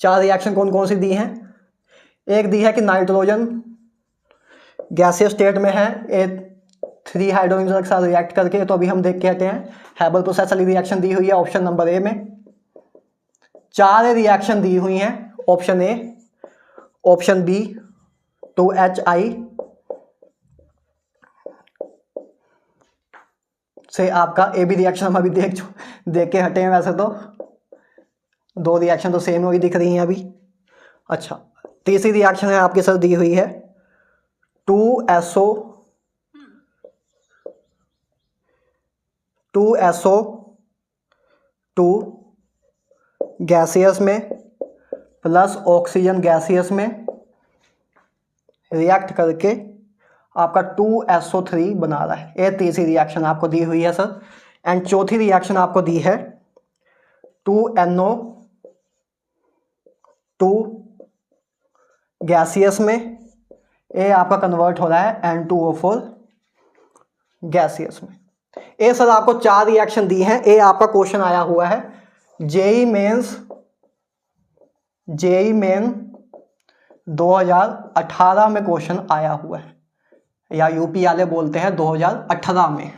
चार रिएक्शन कौन कौन सी दी हैं। एक दी है कि नाइट्रोजन गैसियस स्टेट में है, 3 हाइड्रोजन के साथ रिएक्ट करके, तो अभी हम देख के हटे हैं। हैबल प्रोसेस वाली रिएक्शन दी हुई है ऑप्शन नंबर ए में। चार रिएक्शन दी हुई हैं, option A, option B 2HI से आपका ए बी रिएक्शन हम अभी देख के हटे हैं। वैसे तो दो रिएक्शन तो सेम वही दिख रही हैं अभी। अच्छा, तीसरी रिएक्शन है आपके सर दी हुई है 2SO2 गैसियस में प्लस ऑक्सीजन गैसियस में रिएक्ट करके आपका 2SO3 बना रहा है। ये तीसरी रिएक्शन आपको दी हुई है सर। एंड चौथी रिएक्शन आपको दी है 2NO2 गैसियस में, ये आपका कन्वर्ट हो रहा है N2O4 गैसियस में। ये सर आपको चार रिएक्शन दी हैं। ये आपका क्वेश्चन आया हुआ है जेईई मेन 2018 में क्वेश्चन आया हुआ है, या यूपी वाले बोलते हैं 2018 में।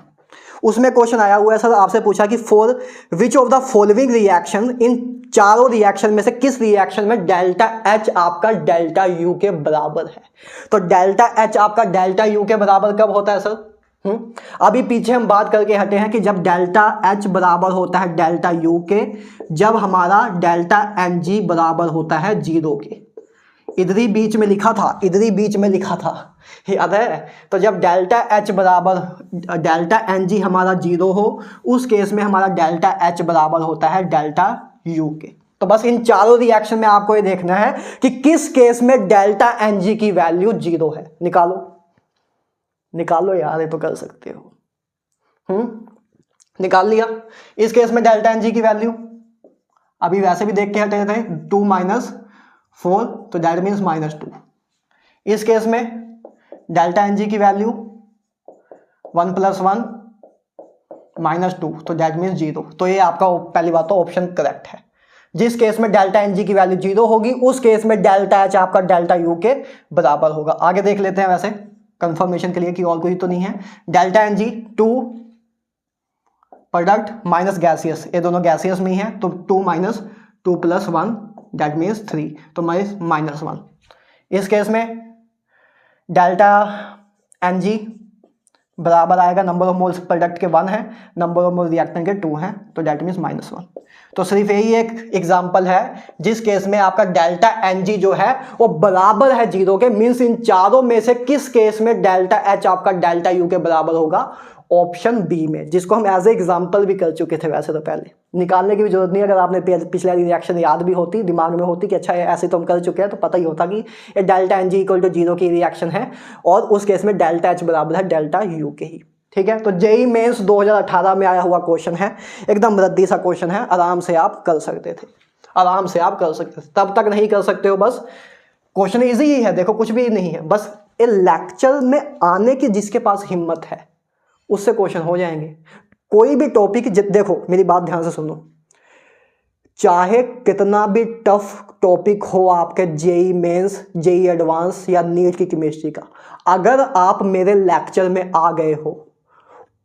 उसमें क्वेश्चन आया हुआ है सर, आपसे पूछा कि for which of the following reaction, इन चारों रिएक्शन में से किस रिएक्शन में डेल्टा एच आपका डेल्टा यू के बराबर है। तो डेल्टा एच आपका डेल्टा यू के बराबर कब होता है सर। अभी पीछे हम बात करके हटे हैं कि जब डेल्टा एच बराबर होता है डेल्टा यू के, जब हमारा डेल्टा एन जी बराबर होता है 0 के। इधर ही बीच में लिखा था, याद है। तो जब डेल्टा एच बराबर डेल्टा एन जी हमारा 0 हो, उस केस में हमारा डेल्टा एच बराबर होता है डेल्टा यू के। तो बस इन चारों रिएक्शन में आपको ये देखना है कि किस केस में डेल्टा एन जी की वैल्यू 0 है। निकालो यार, ये तो कर सकते हो। निकाल लिया। इस केस में डेल्टा एन जी की वैल्यू अभी वैसे भी देख के हटे थे 2 - 4, तो दैट मीन्स -2। इस केस में डेल्टा एन जी की वैल्यू 1 + 1 -2, तो दैट मीन्स 0। तो ये आपका पहली बात तो ऑप्शन करेक्ट है। जिस केस में डेल्टा एन जी की वैल्यू 0 होगी, उस केस में डेल्टा एच आपका डेल्टा यू के बराबर होगा। आगे देख लेते हैं वैसे कंफर्मेशन के लिए कि और कुछ तो नहीं है। Delta N G 2 product minus gaseous, ये दोनों गैसियस में ही है, तो 2 - 2 + 1 दैट मीन्स 3, तो -1। इस केस में डेल्टा एन जी बराबर आएगा, नंबर ऑफ मोल्स प्रोडक्ट के 1 है, नंबर ऑफ मोल्स रिएक्टेंट के 2 हैं, तो दैट मीन्स -1। तो सिर्फ यही एक एग्जांपल है जिस केस में आपका डेल्टा एन जी जो है वो बराबर है 0 के। मीन्स इन चारों में से किस केस में डेल्टा एच आपका डेल्टा यू के बराबर होगा, ऑप्शन बी में, जिसको हम एज ए एग्जांपल भी कर चुके थे। वैसे तो पहले निकालने की भी जरूरत नहीं, अगर आपने पिछला रिएक्शन याद भी होती, दिमाग में होती कि अच्छा ऐसे तो हम कर चुके हैं, तो पता ही होता कि ये डेल्टा एन जी = 0 की रिएक्शन है, और उस केस में डेल्टा एच बराबर है डेल्टा यू के ही। ठीक है, तो जेईई मेंस 2018 में आया हुआ क्वेश्चन है, एकदम रद्दी सा क्वेश्चन है, आराम से आप कर सकते थे, तब तक नहीं कर सकते हो, बस क्वेश्चन ईजी ही है, देखो कुछ भी नहीं है, बस ये लेक्चर में आने की जिसके पास हिम्मत है उससे क्वेश्चन हो जाएंगे। कोई भी टॉपिक देखो मेरी बात ध्यान से सुनो, चाहे कितना भी टफ टॉपिक हो आपके जेई मेंस, जेई एडवांस या नीट की केमिस्ट्री का, अगर आप मेरे लेक्चर में आ गए हो,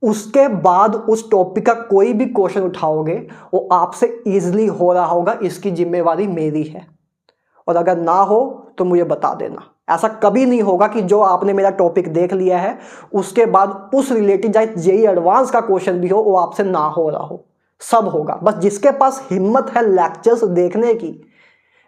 उसके बाद उस टॉपिक का कोई भी क्वेश्चन उठाओगे वो आपसे इजीली हो रहा होगा, इसकी जिम्मेवारी मेरी है। और अगर ना हो तो मुझे बता देना। ऐसा कभी नहीं होगा कि जो आपने मेरा टॉपिक देख लिया है उसके बाद उस रिलेटेड चाहे जेई एडवांस का क्वेश्चन भी हो वो आपसे ना हो रहा हो, सब होगा। बस जिसके पास हिम्मत है लेक्चर्स देखने की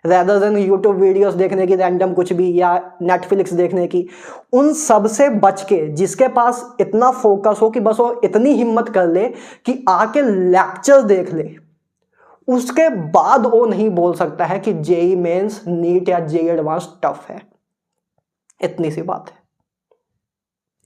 रेदर देन यूट्यूब वीडियोस देखने की रैंडम कुछ भी, या नेटफ्लिक्स देखने की, उन सब से बच के जिसके पास इतना फोकस हो कि बस वो इतनी हिम्मत कर ले कि आके लेक्चर देख ले, उसके बाद वो नहीं बोल सकता है कि जेई मेंस, नीट या जेई एडवांस टफ है। इतनी सी बात है,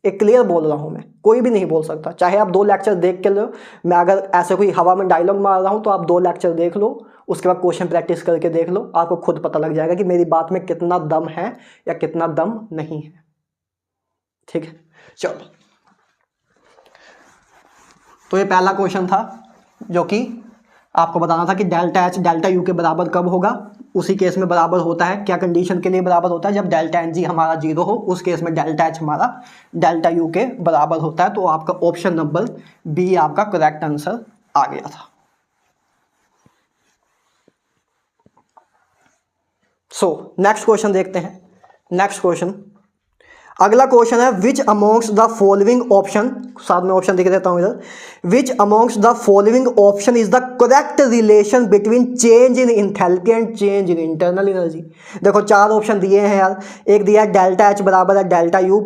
एक क्लियर बोल रहा हूं मैं, कोई भी नहीं बोल सकता। चाहे आप 2 लेक्चर देख के लो, मैं अगर ऐसे कोई हवा में डायलॉग मार रहा हूं तो आप 2 लेक्चर देख लो, उसके बाद क्वेश्चन प्रैक्टिस करके देख लो, आपको खुद पता लग जाएगा कि मेरी बात में कितना दम है या कितना दम नहीं है। ठीक है, चलो। तो ये पहला क्वेश्चन था जो कि आपको बताना था कि डेल्टा एच डेल्टा यू के बराबर कब होगा। उसी केस में बराबर होता है, क्या कंडीशन के लिए बराबर होता है, जब डेल्टा एन जी हमारा 0 हो, उस केस में डेल्टा एच हमारा डेल्टा यू के बराबर होता है। तो आपका ऑप्शन नंबर बी आपका करेक्ट आंसर आ गया था। सो नेक्स्ट क्वेश्चन देखते हैं। नेक्स्ट क्वेश्चन, अगला क्वेश्चन है which amongst the following option, साथ में ऑप्शन दिख देता हूं इधर, which amongst the following option is the correct relation between change in enthalpy and change in internal energy. देखो 4 ऑप्शन दिए हैं यार, एक दिया है डेल्टा एच बराबर है delta you,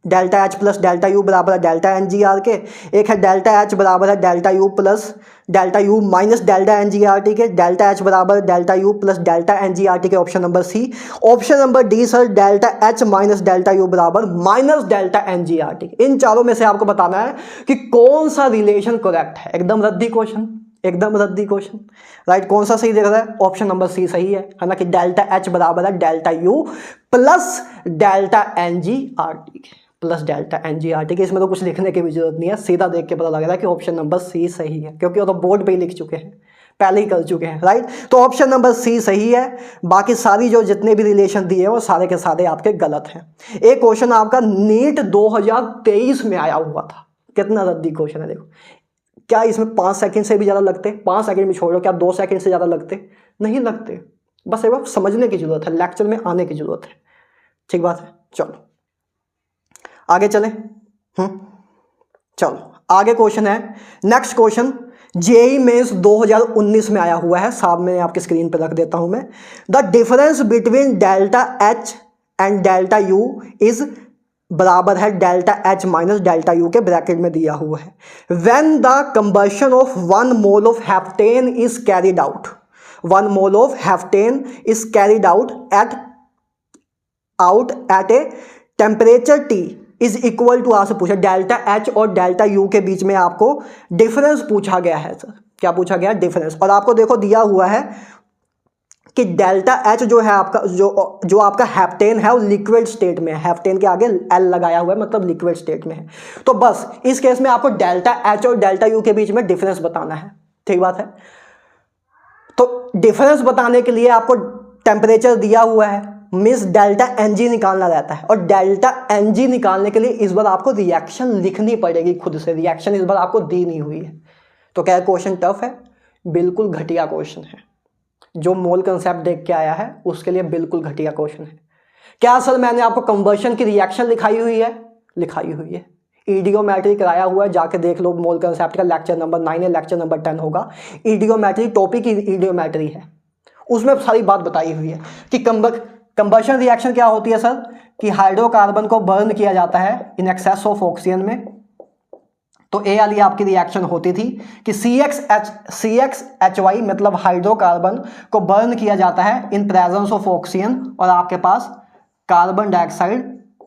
delta H plus delta U बराबर है डेल्टा एन जी आर के, एक है डेल्टा एच बराबर है delta U plus delta U minus delta N G R T के, डेल्टा एच बराबर delta U plus delta N G R T के, option number C. Option number D sir delta H minus delta U बराबर minus delta N G R T. इन चारों में से आपको बताना है कि कौन सा रिलेशन करेक्ट है। एकदम रद्दी क्वेश्चन, एकदम रद्दी क्वेश्चन, राइट। कौन सा सही दिख रहा है? ऑप्शन नंबर सी सही है ना, कि डेल्टा एच बराबर है delta U plus delta N G R T plus delta N G R T के। इसमें तो कुछ लिखने की भी जरूरत नहीं है, सीधा देख के पता लग रहा है कि ऑप्शन नंबर सी सही है, क्योंकि वो तो बोर्ड पे ही लिख चुके हैं, पहले ही कर चुके हैं, राइट। तो ऑप्शन नंबर सी सही है, बाकी सारी जो जितने भी रिलेशन दिए हैं वो सारे के सारे आपके गलत हैं। एक क्वेश्चन आपका नीट 2023 में आया हुआ था, कितना रद्दी क्वेश्चन है देखो। क्या इसमें 5 सेकंड से भी ज़्यादा लगते? 5 सेकंड में छोड़ो, क्या 2 सेकंड से ज़्यादा लगते? नहीं लगते। बस एक बार समझने की जरूरत है, लेक्चर में आने की जरूरत है, ठीक बात है। चलो आगे चलें। चलो आगे क्वेश्चन है, नेक्स्ट क्वेश्चन जेई मेंस 2019 में आया हुआ है, साहब मैं आपके स्क्रीन पे रख देता हूं मैं। The difference between delta H and delta U is बराबर है delta H minus delta U के, ब्रैकेट में दिया हुआ है। When the combustion of 1 mole of heptane is carried out, 1 mole of heptane is carried out at a temperature T is equal to, आपसे पूछा delta H और delta U के बीच में आपको डिफरेंस पूछा गया है। सर क्या पूछा गया? डिफरेंस। और आपको देखो दिया हुआ है कि डेल्टा एच जो है आपका, जो आपका हेप्टेन है वो लिक्विड स्टेट में है, हेप्टेन के आगे एल लगाया हुआ है, मतलब लिक्विड स्टेट में है। तो बस इस केस में आपको डेल्टा एच और डेल्टा यू के बीच में डिफरेंस बताना है, ठीक बात है। तो डिफरेंस बताने के लिए आपको टेम्परेचर दिया हुआ है, मीन्स डेल्टा एन जी निकालना रहता है, और डेल्टा एन जी निकालने के लिए इस बार आपको रिएक्शन लिखनी पड़ेगी खुद से, रिएक्शन इस बार आपको दी नहीं हुई है। तो क्या क्वेश्चन टफ है? बिल्कुल घटिया क्वेश्चन है। जो मोल कंसेप्ट देख के आया है उसके लिए बिल्कुल घटिया क्वेश्चन है। क्या सर मैंने आपको कंवर्शन की रिएक्शन लिखाई हुई है? लिखाई हुई है, ईडियोमेट्री कराया हुआ है, जाके देख लो। मोल कंसेप्ट का लेक्चर नंबर 9 है, लेक्चर नंबर 10 होगा। ईडियोमेट्री टॉपिक ईडियोमेट्री है, उसमें सारी बात बताई हुई है कि कंबशन रिएक्शन क्या होती है सर, कि हाइड्रोकार्बन को बर्न किया जाता है इन एक्सेस ऑफ ऑक्सीजन में। तो ए वाली आपकी रिएक्शन होती थी कि CXHY मतलब हाइड्रोकार्बन को बर्न किया जाता है इन प्रेजेंस ऑफ ऑक्सीजन, और आपके पास कार्बन डाइऑक्साइड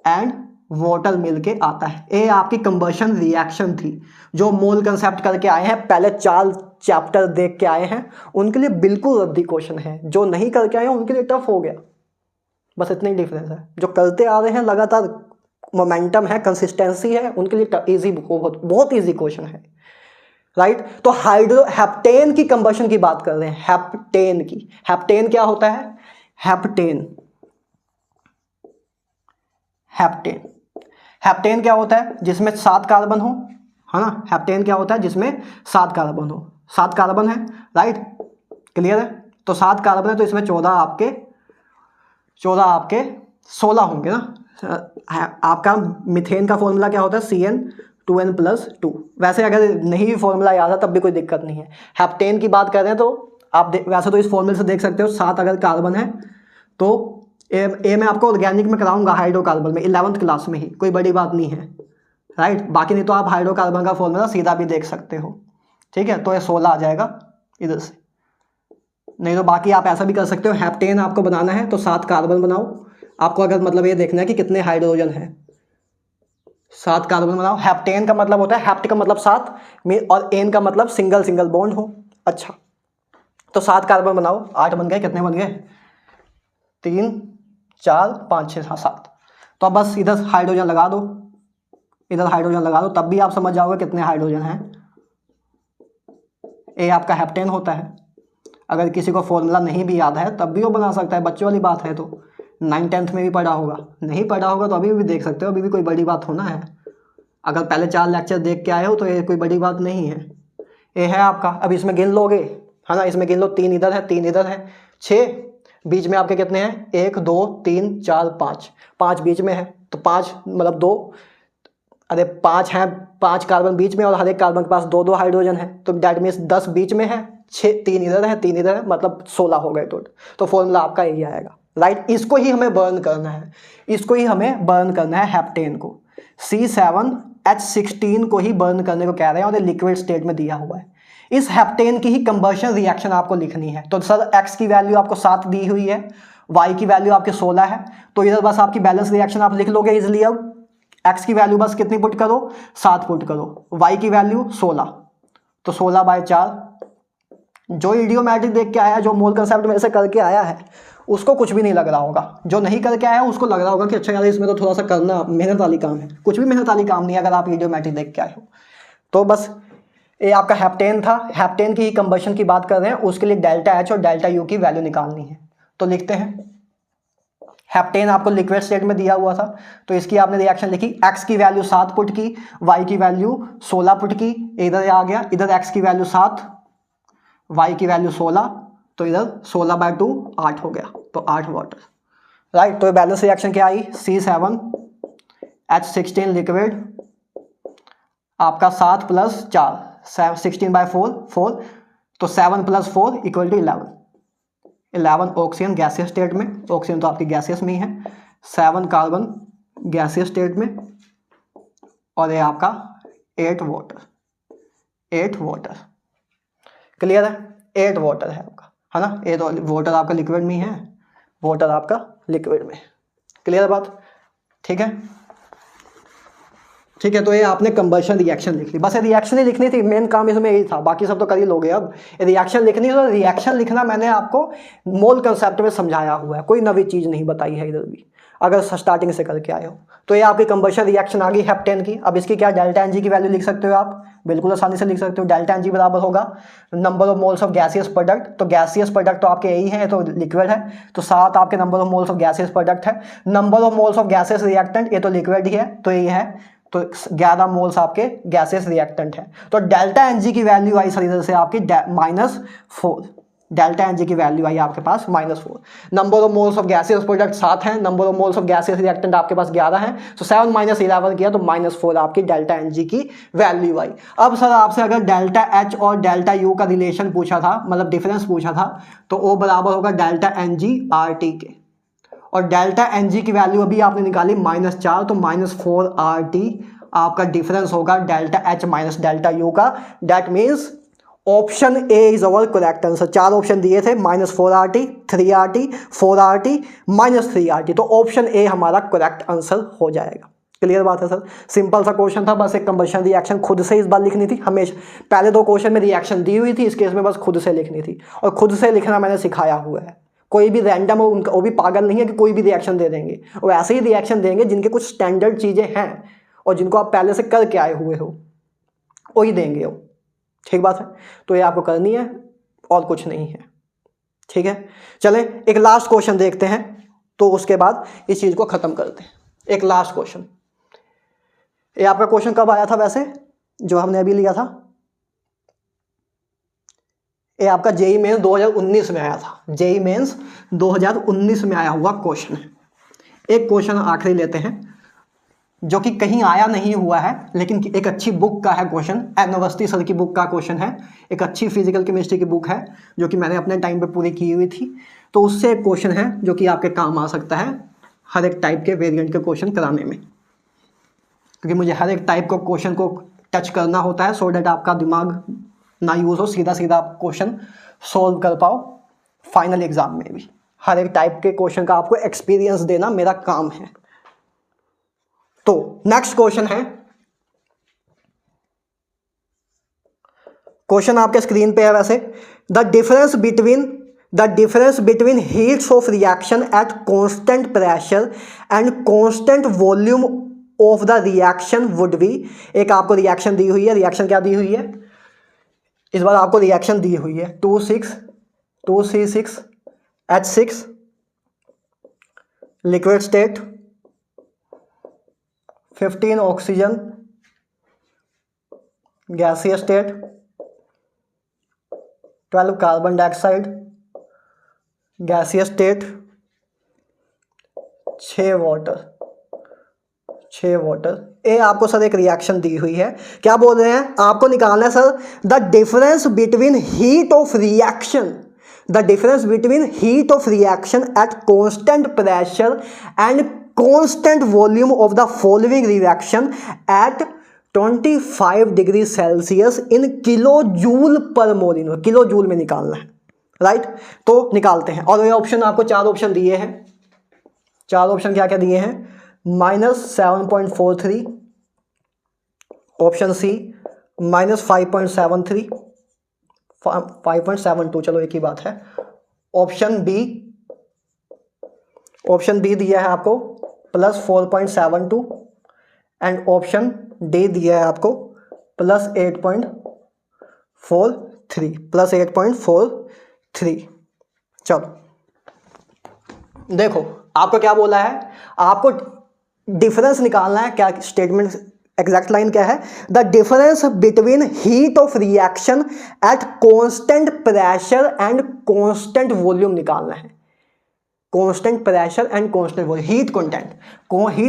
एंड वाटर मिलके आता है। ए आपकी कंबशन रिएक्शन थी। जो मोल कंसेप्ट करके आए हैं, पहले 4 चैप्टर देख के आए हैं, उनके लिए बिल्कुल रद्दी क्वेश्चन है। जो नहीं करके आए हैं उनके लिए टफ हो गया, बस इतना ही डिफरेंस है। जो करते आ रहे हैं लगातार, मोमेंटम है, कंसिस्टेंसी है, उनके लिए इजी, बहुत इजी क्वेश्चन है। राइट। तो हेप्टेन की कंबशन की बात कर रहे हैं, हेप्टेन की। हेप्टेन क्या होता है? हेप्टेन हेप्टेन क्या होता है? जिसमें 7 कार्बन हो, है ना। हेप्टेन क्या होता है? जिसमें 7 कार्बन हो। 7 कार्बन है, राइट, क्लियर है। तो 7 कार्बन है तो इसमें 14 आपके 16 होंगे ना। आपका मिथेन का फॉर्मूला क्या होता है? CN2N+2। वैसे अगर नहीं भी फॉर्मूला याद है तब भी कोई दिक्कत नहीं है। हेप्टेन की बात कर रहे हैं तो आप वैसे तो इस फॉर्मूले से देख सकते हो, 7 अगर कार्बन है तो ए मैं आपको ऑर्गेनिक में कराऊंगा, हाइड्रोकार्बन में 11th क्लास में ही, कोई बड़ी बात नहीं है, राइट। बाकी नहीं तो आप हाइड्रोकार्बन का फॉर्मूला सीधा भी देख सकते हो, ठीक है। तो ये 16 आ जाएगा इधर से। नहीं तो बाकी आप ऐसा भी कर सकते हो, हेप्टेन आपको बनाना है तो 7 कार्बन बनाओ। आपको अगर मतलब ये देखना है कि कितने हाइड्रोजन है, 7 कार्बन बनाओ। हेप्टेन का मतलब होता है, हेप्ट का मतलब 7 और एन का मतलब सिंगल बॉन्ड हो। अच्छा, तो 7 कार्बन बनाओ। 8 बन गए, कितने बन गए? 3 4 5 6 7। तो अब बस इधर हाइड्रोजन लगा दो, इधर हाइड्रोजन लगा दो, तब भी आप समझ जाओगे कितने हाइड्रोजन हैं। ए आपका हेप्टेन होता है। अगर किसी को फॉर्मूला नहीं भी याद है तब भी वो बना सकता है, बच्चों वाली बात है। तो 9th-10th में भी पढ़ा होगा, नहीं पढ़ा होगा तो अभी भी देख सकते हो, अभी भी कोई बड़ी बात होना है। अगर पहले 4 लेक्चर देख के आए हो तो ये कोई बड़ी बात नहीं है। ये है आपका, अब इसमें गिन लोगे, है ना, इसमें गिन लो। 3 इधर है, 3 इधर है, 6 बीच में आपके कितने हैं? 1 2 3 4 5, 5 बीच में है तो 5 मतलब 2, अरे 5 हैं, 5 कार्बन बीच में और हर एक कार्बन के पास 2 हाइड्रोजन है, तो डैट मीन्स 10 बीच में है, 6 3 इधर है, 3 इधर है, मतलब 16 हो गए टोटल। तो फॉर्मूला आपका यही आएगा, राइट। इसको ही हमें बर्न करना है, इसको ही हमें बर्न करना है, हेप्टेन को। C7H16 को ही बर्न करने को कह रहे हैं और ये लिक्विड स्टेट में दिया हुआ है। इस हेप्टेन की ही कंबर्शन रिएक्शन आपको लिखनी है। तो सर X की वैल्यू आपको 7 दी हुई है, Y की वैल्यू आपके 16 है, तो इधर बस आपकी बैलेंस रिएक्शन आप लिख लोगे इजिली। अब X की वैल्यू बस कितनी पुट करो? 7 पुट करो। Y की वैल्यू 16, तो 16/4। जो इडियोमैटिक देख के आया, जो मोल कंसेप्ट में से करके आया है, उसको कुछ भी नहीं लग रहा होगा। जो नहीं करके आया उसको लग रहा होगा कि अच्छा यार इसमें तो थोड़ा सा करना मेहनत वाली काम है। कुछ भी मेहनत वाली काम नहीं है अगर आप इडियोमैटिक देख के आए हो। तो बस ये आपका हेप्टेन था। हेप्टेन की ही कंबशन की बात कर रहे हैं, उसके लिए डेल्टा H और डेल्टा U की वैल्यू निकालनी है। तो लिखते हैं, हेप्टेन आपको लिक्विड स्टेट में दिया हुआ था तो इसकी आपने रिएक्शन लिखी। X की वैल्यू 7 पुट की, Y की वैल्यू 16 पुट की, इधर आ गया, इधर X की वैल्यू 7, Y की वैल्यू 16, तो इधर 16/2 8 हो गया, तो 8 वाटर, राइट। तो बैलेंस रिएक्शन क्या आई? C7H16 लिक्विड आपका 7 + 4 16/4 4, तो 7 + 4 = 11। 11 ऑक्सीजन गैसियस स्टेट में, ऑक्सीजन तो आपकी गैसियस में ही है, 7 कार्बन गैसियस स्टेट में, और ये आपका 8 वाटर। क्लियर है? 8 वाटर है आपका, है ना। 8 वाटर आपका लिक्विड में ही है, वाटर आपका लिक्विड में। क्लियर बात? ठीक है, ठीक है। तो ये आपने कंबशन रिएक्शन लिख ली, बस ये रिएक्शन ही लिखनी थी, मेन काम इसमें यही था, बाकी सब तो कर ही लोगे। अब रिएक्शन लिखनी है तो रिएक्शन लिखना मैंने आपको मोल कंसेप्ट में समझाया हुआ है, कोई नवी चीज़ नहीं बताई है इधर भी, अगर स्टार्टिंग से करके आए हो। तो ये आपकी कंबशन रिएक्शन आ गई हेप्टेन की। अब इसकी क्या डेल्टा एनजी की वैल्यू लिख सकते हो आप, बिल्कुल आसानी से लिख सकते हो। डेल्टा एनजी बराबर होगा number of moles of gaseous product, तो गैसियस प्रोडक्ट तो आपके यही है, तो लिक्विड है, तो 7 आपके number of moles of gaseous product है। Number of moles of gaseous reactant, ये तो लिक्विड ही है, तो ये है, तो 11 मोल्स आपके गैसियस रिएक्टेंट है। तो डेल्टा एनजी की वैल्यू आई सर इधर से आपकी -4, डेल्टा एनजी की वैल्यू आई आपके पास -4। Number of moles of gaseous product 7 है, number of moles of gaseous reactant आपके पास 11 है, तो 7 - 11 किया तो -4 आपकी डेल्टा एनजी की वैल्यू आई। अब सर आपसे अगर डेल्टा एच और डेल्टा यू का रिलेशन पूछा था, मतलब डिफरेंस पूछा था, तो ओ बराबर होगा डेल्टा एनजी RT के, और डेल्टा एनजी की वैल्यू अभी आपने निकाली -4, तो -4 RT आपका डिफरेंस होगा delta H minus delta U का। That means option A is our correct answer. 4 option दिए थे, -4 RT, 3 RT, 4 RT, -3 RT, तो ऑप्शन ए हमारा करेक्ट आंसर हो जाएगा। क्लियर बात है सर, सिंपल सा क्वेश्चन था, बस एक कंबशन रिएक्शन खुद से इस बार लिखनी थी। हमेशा पहले 2 क्वेश्चन में रिएक्शन दी हुई थी, इस केस में बस खुद से लिखनी थी, और खुद से लिखना मैंने सिखाया हुआ है। कोई भी रैंडम हो, उनका वो भी पागल नहीं है कि कोई भी रिएक्शन दे देंगे, वो ऐसे ही रिएक्शन देंगे जिनके कुछ स्टैंडर्ड चीज़ें हैं और जिनको आप पहले से करके आए हुए हो, वही देंगे वो। ठीक बात है, तो ये आपको करनी है और कुछ नहीं है। ठीक है, चलें एक लास्ट क्वेश्चन देखते हैं, तो उसके बाद इस चीज़ को ख़त्म करते हैं। एक लास्ट क्वेश्चन, ये आपका क्वेश्चन कब आया था वैसे, जो हमने अभी लिया था? ये आपका जेई मेंस 2019 में आया था, जेई मेंस 2019 में आया हुआ क्वेश्चन है। एक क्वेश्चन आखिरी लेते हैं जो कि कहीं आया नहीं हुआ है, लेकिन एक अच्छी बुक का है क्वेश्चन, एन अवस्थी सर की बुक का क्वेश्चन है, एक अच्छी फिजिकल केमिस्ट्री की बुक है जो कि मैंने अपने टाइम पे पूरी की हुई थी। तो उससे एक क्वेश्चन है जो कि आपके काम आ सकता है हर एक टाइप के वेरिएंट के क्वेश्चन कराने में, क्योंकि मुझे हर एक टाइप को क्वेश्चन को टच करना होता है, सो डैट आपका दिमाग ना यूज़ हो, सीधा सीधा आप क्वेश्चन सॉल्व कर पाओ फाइनल एग्जाम में भी। हर एक टाइप के क्वेश्चन का आपको एक्सपीरियंस देना मेरा काम है। तो नेक्स्ट क्वेश्चन है, क्वेश्चन आपके स्क्रीन पे है वैसे, the difference between heats of reaction at constant pressure and constant volume of the reaction would be. एक आपको रिएक्शन दी हुई है, रिएक्शन क्या दी हुई है इस बार आपको, रिएक्शन दी हुई है 2C6H6 लिक्विड स्टेट, 15 ऑक्सीजन गैसीय स्टेट, 12 कार्बन डाइऑक्साइड गैसीय स्टेट, 6 वाटर। ये आपको सर एक रिएक्शन दी हुई है, क्या बोल रहे हैं आपको निकालना है sir, the difference between heat of reaction at constant pressure and constant volume of the following reaction at 25 degree Celsius in kilo joule पर मोल इन, किलो जूल में निकालना है, राइट। तो निकालते हैं, और ये ऑप्शन आपको 4 ऑप्शन दिए हैं। 4 ऑप्शन क्या क्या दिए हैं, -7.43, ऑप्शन सी -5.73, 5.72, चलो एक ही बात है। ऑप्शन बी दिया है आपको +4.72 एंड ऑप्शन डी दिया है आपको +8.43। चलो देखो आपको क्या बोला है, आपको डिफरेंस निकालना है। क्या स्टेटमेंट एग्जैक्ट लाइन क्या है, the difference between heat of reaction at constant pressure and constant volume निकालना है। Constant pressure and constant volume, heat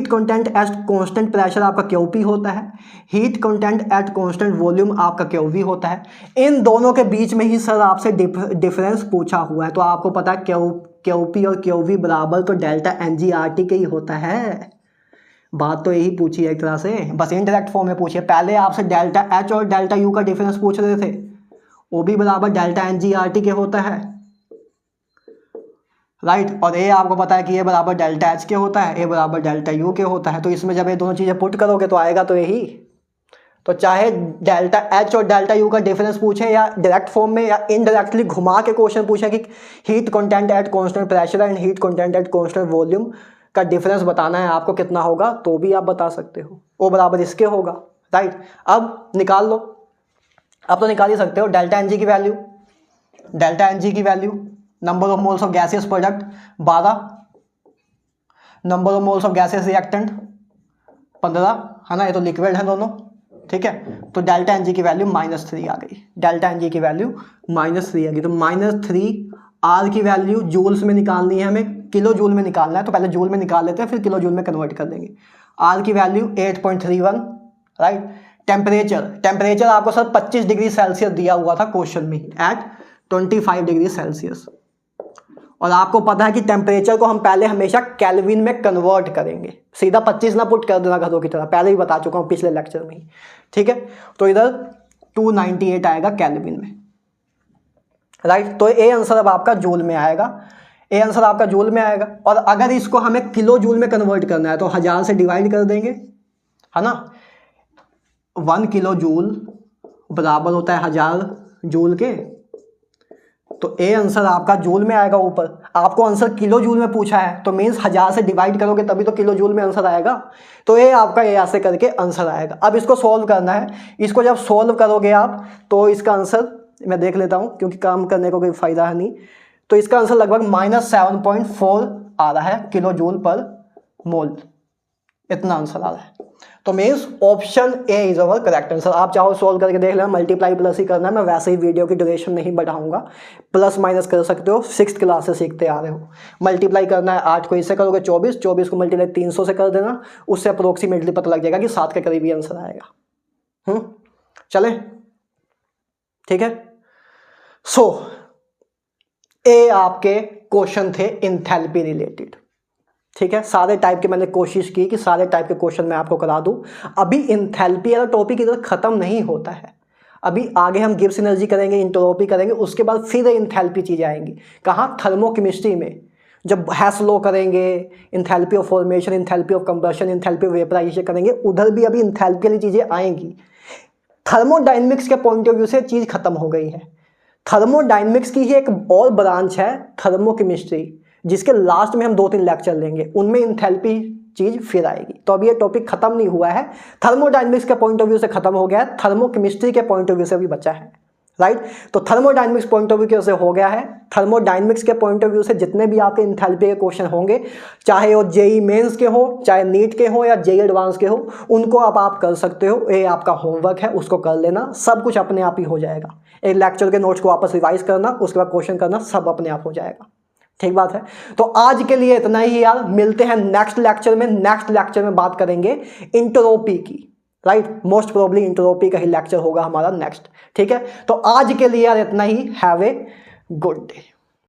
content at constant pressure आपका क्यूपी होता है, heat content at constant volume आपका qv होता है। इन दोनों के बीच में ही सर आपसे डिफरेंस पूछा हुआ है, तो आपको पता है क्यूपी और क्यूवी बराबर तो डेल्टा NGRT के ही होता है। बात तो यही पूछी है एक तरह से, बस इनडायरेक्ट फॉर्म में पूछी है। पहले आपसे डेल्टा H और डेल्टा U का डिफरेंस पूछ रहे थे, वो भी बराबर डेल्टा NGRT के होता है, राइट। और ये आपको पता है कि ये बराबर डेल्टा H के होता है, ये बराबर डेल्टा U के होता है। तो इसमें जब ये दोनों चीज़ें पुट करोगे तो आएगा तो यही। तो चाहे डेल्टा H और डेल्टा U का डिफरेंस पूछें या डायरेक्ट फॉर्म में या इनडायरेक्टली घुमा के क्वेश्चन पूछें कि heat content at constant pressure and heat content at constant volume का डिफरेंस बताना है आपको कितना होगा, तो भी आप बता सकते हो, वो बराबर इसके होगा, राइट। अब निकाल लो, अब तो निकाल ही सकते हो डेल्टा NG की value, number of moles of gaseous product 12, number of moles of gaseous reactant 15, है ना, ये तो लिक्विड है दोनों, ठीक है। तो डेल्टा NG की वैल्यू -3 आ गई, डेल्टा NG की वैल्यू -3 आ गई। तो -3 R की वैल्यू जूल्स में निकालनी है हमें, किलो जूल में निकालना है, तो पहले जूल में निकाल लेते हैं फिर किलो जूल में कन्वर्ट कर देंगे। R की वैल्यू 8.31, राइट। टेम्परेचर आपको सर 25 डिग्री सेल्सियस दिया हुआ था क्वेश्चन में ही, एट 25 डिग्री सेल्सियस। और आपको पता है कि टेम्परेचर को हम पहले हमेशा केल्विन में कन्वर्ट करेंगे, सीधा 25 ना पुट कर देना घरों की तरह, पहले ही बता चुका हूँ पिछले लेक्चर में ही, ठीक है। तो इधर 298 आएगा केल्विन में, राइट। तो ए आंसर अब आपका जूल में आएगा, और अगर इसको हमें किलो जूल में कन्वर्ट करना है तो 1000 से डिवाइड कर देंगे, है ना। 1 किलो जूल बराबर होता है 1000 जूल के, तो ए आंसर आपका जूल में आएगा। ऊपर आपको आंसर किलो जूल में पूछा है, तो मीन्स 1000 से डिवाइड करोगे तभी तो किलो जूल में आंसर आएगा। तो ये आपका ए ऐसे करके आंसर आएगा। अब इसको सॉल्व करना है। इसको जब सॉल्व करोगे आप तो इसका आंसर मैं देख लेता हूँ, क्योंकि काम करने को कोई फायदा है नहीं। तो इसका आंसर लगभग -7.4 आ रहा है किलो जूल पर मोल, इतना आंसर आ रहा है। तो means option A is our correct answer. आप चाहो सॉल्व करके देख लेना, मल्टीप्लाई प्लस ही करना है। मैं वैसे ही वीडियो की ड्यूरेशन नहीं बढ़ाऊंगा, प्लस माइनस कर सकते हो, 6th क्लास से सीखते आ रहे हो। मल्टीप्लाई करना है 8 को इससे करोगे 24, 24 को मल्टीप्लाई 300 से कर देना, उससे अप्रोक्सीमेटली पता लग जाएगा कि 7 के करीब ही आंसर आएगा। चले ठीक है। सो ए आपके क्वेश्चन थे इंथैल्पी रिलेटेड। ठीक है, सारे टाइप के मैंने कोशिश की कि सारे टाइप के क्वेश्चन मैं आपको करा दूं। अभी इंथैल्पी वाला टॉपिक इधर खत्म नहीं होता है, अभी आगे हम गिब्स एनर्जी करेंगे, एंट्रोपी करेंगे, उसके बाद फिर इंथैल्पी चीज़ें आएंगी। कहाँ? थर्मोकेमिस्ट्री में, जब हेस लॉ करेंगे, enthalpy of formation, enthalpy of combustion, enthalpy of vaporisation करेंगे, उधर भी अभी इंथैल्पी वाली चीज़ें आएंगी। थर्मोडायनेमिक्स के पॉइंट ऑफ व्यू से चीज़ खत्म हो गई है। थर्मोडायनेमिक्स की ही एक और ब्रांच है थर्मोकेमिस्ट्री, जिसके लास्ट में हम 2-3 लेक्चर लेंगे, उनमें इंथैल्पी चीज फिर आएगी। तो अभी ये टॉपिक खत्म नहीं हुआ है, थर्मोडायनेमिक्स के पॉइंट ऑफ व्यू से खत्म हो गया है, थर्मोकेमिस्ट्री के पॉइंट ऑफ व्यू से भी बचा है। राइट, तो थर्मोडायनेमिक्स पॉइंट ऑफ व्यू से हो गया है। थर्मोडायनेमिक्स के पॉइंट ऑफ व्यू से जितने भी आपके इंथैल्पी के क्वेश्चन होंगे, चाहे वो जेई मेंस के हो, चाहे नीट के हो या जेई एडवांस के हो, उनको अब आप कर सकते हो। ये आपका होमवर्क है, उसको कर लेना, सब कुछ अपने आप ही हो जाएगा। एक लेक्चर के नोट्स को वापस रिवाइज करना, उसके बाद क्वेश्चन करना, सब अपने आप हो जाएगा। ठीक बात है। तो आज के लिए इतना ही यार, मिलते हैं नेक्स्ट लेक्चर में। नेक्स्ट लेक्चर में बात करेंगे इंट्रोपी की। राइट, मोस्ट प्रोबेबली इंट्रोपी का ही लेक्चर होगा हमारा नेक्स्ट। ठीक है, तो आज के लिए यार इतना ही। Have a good day.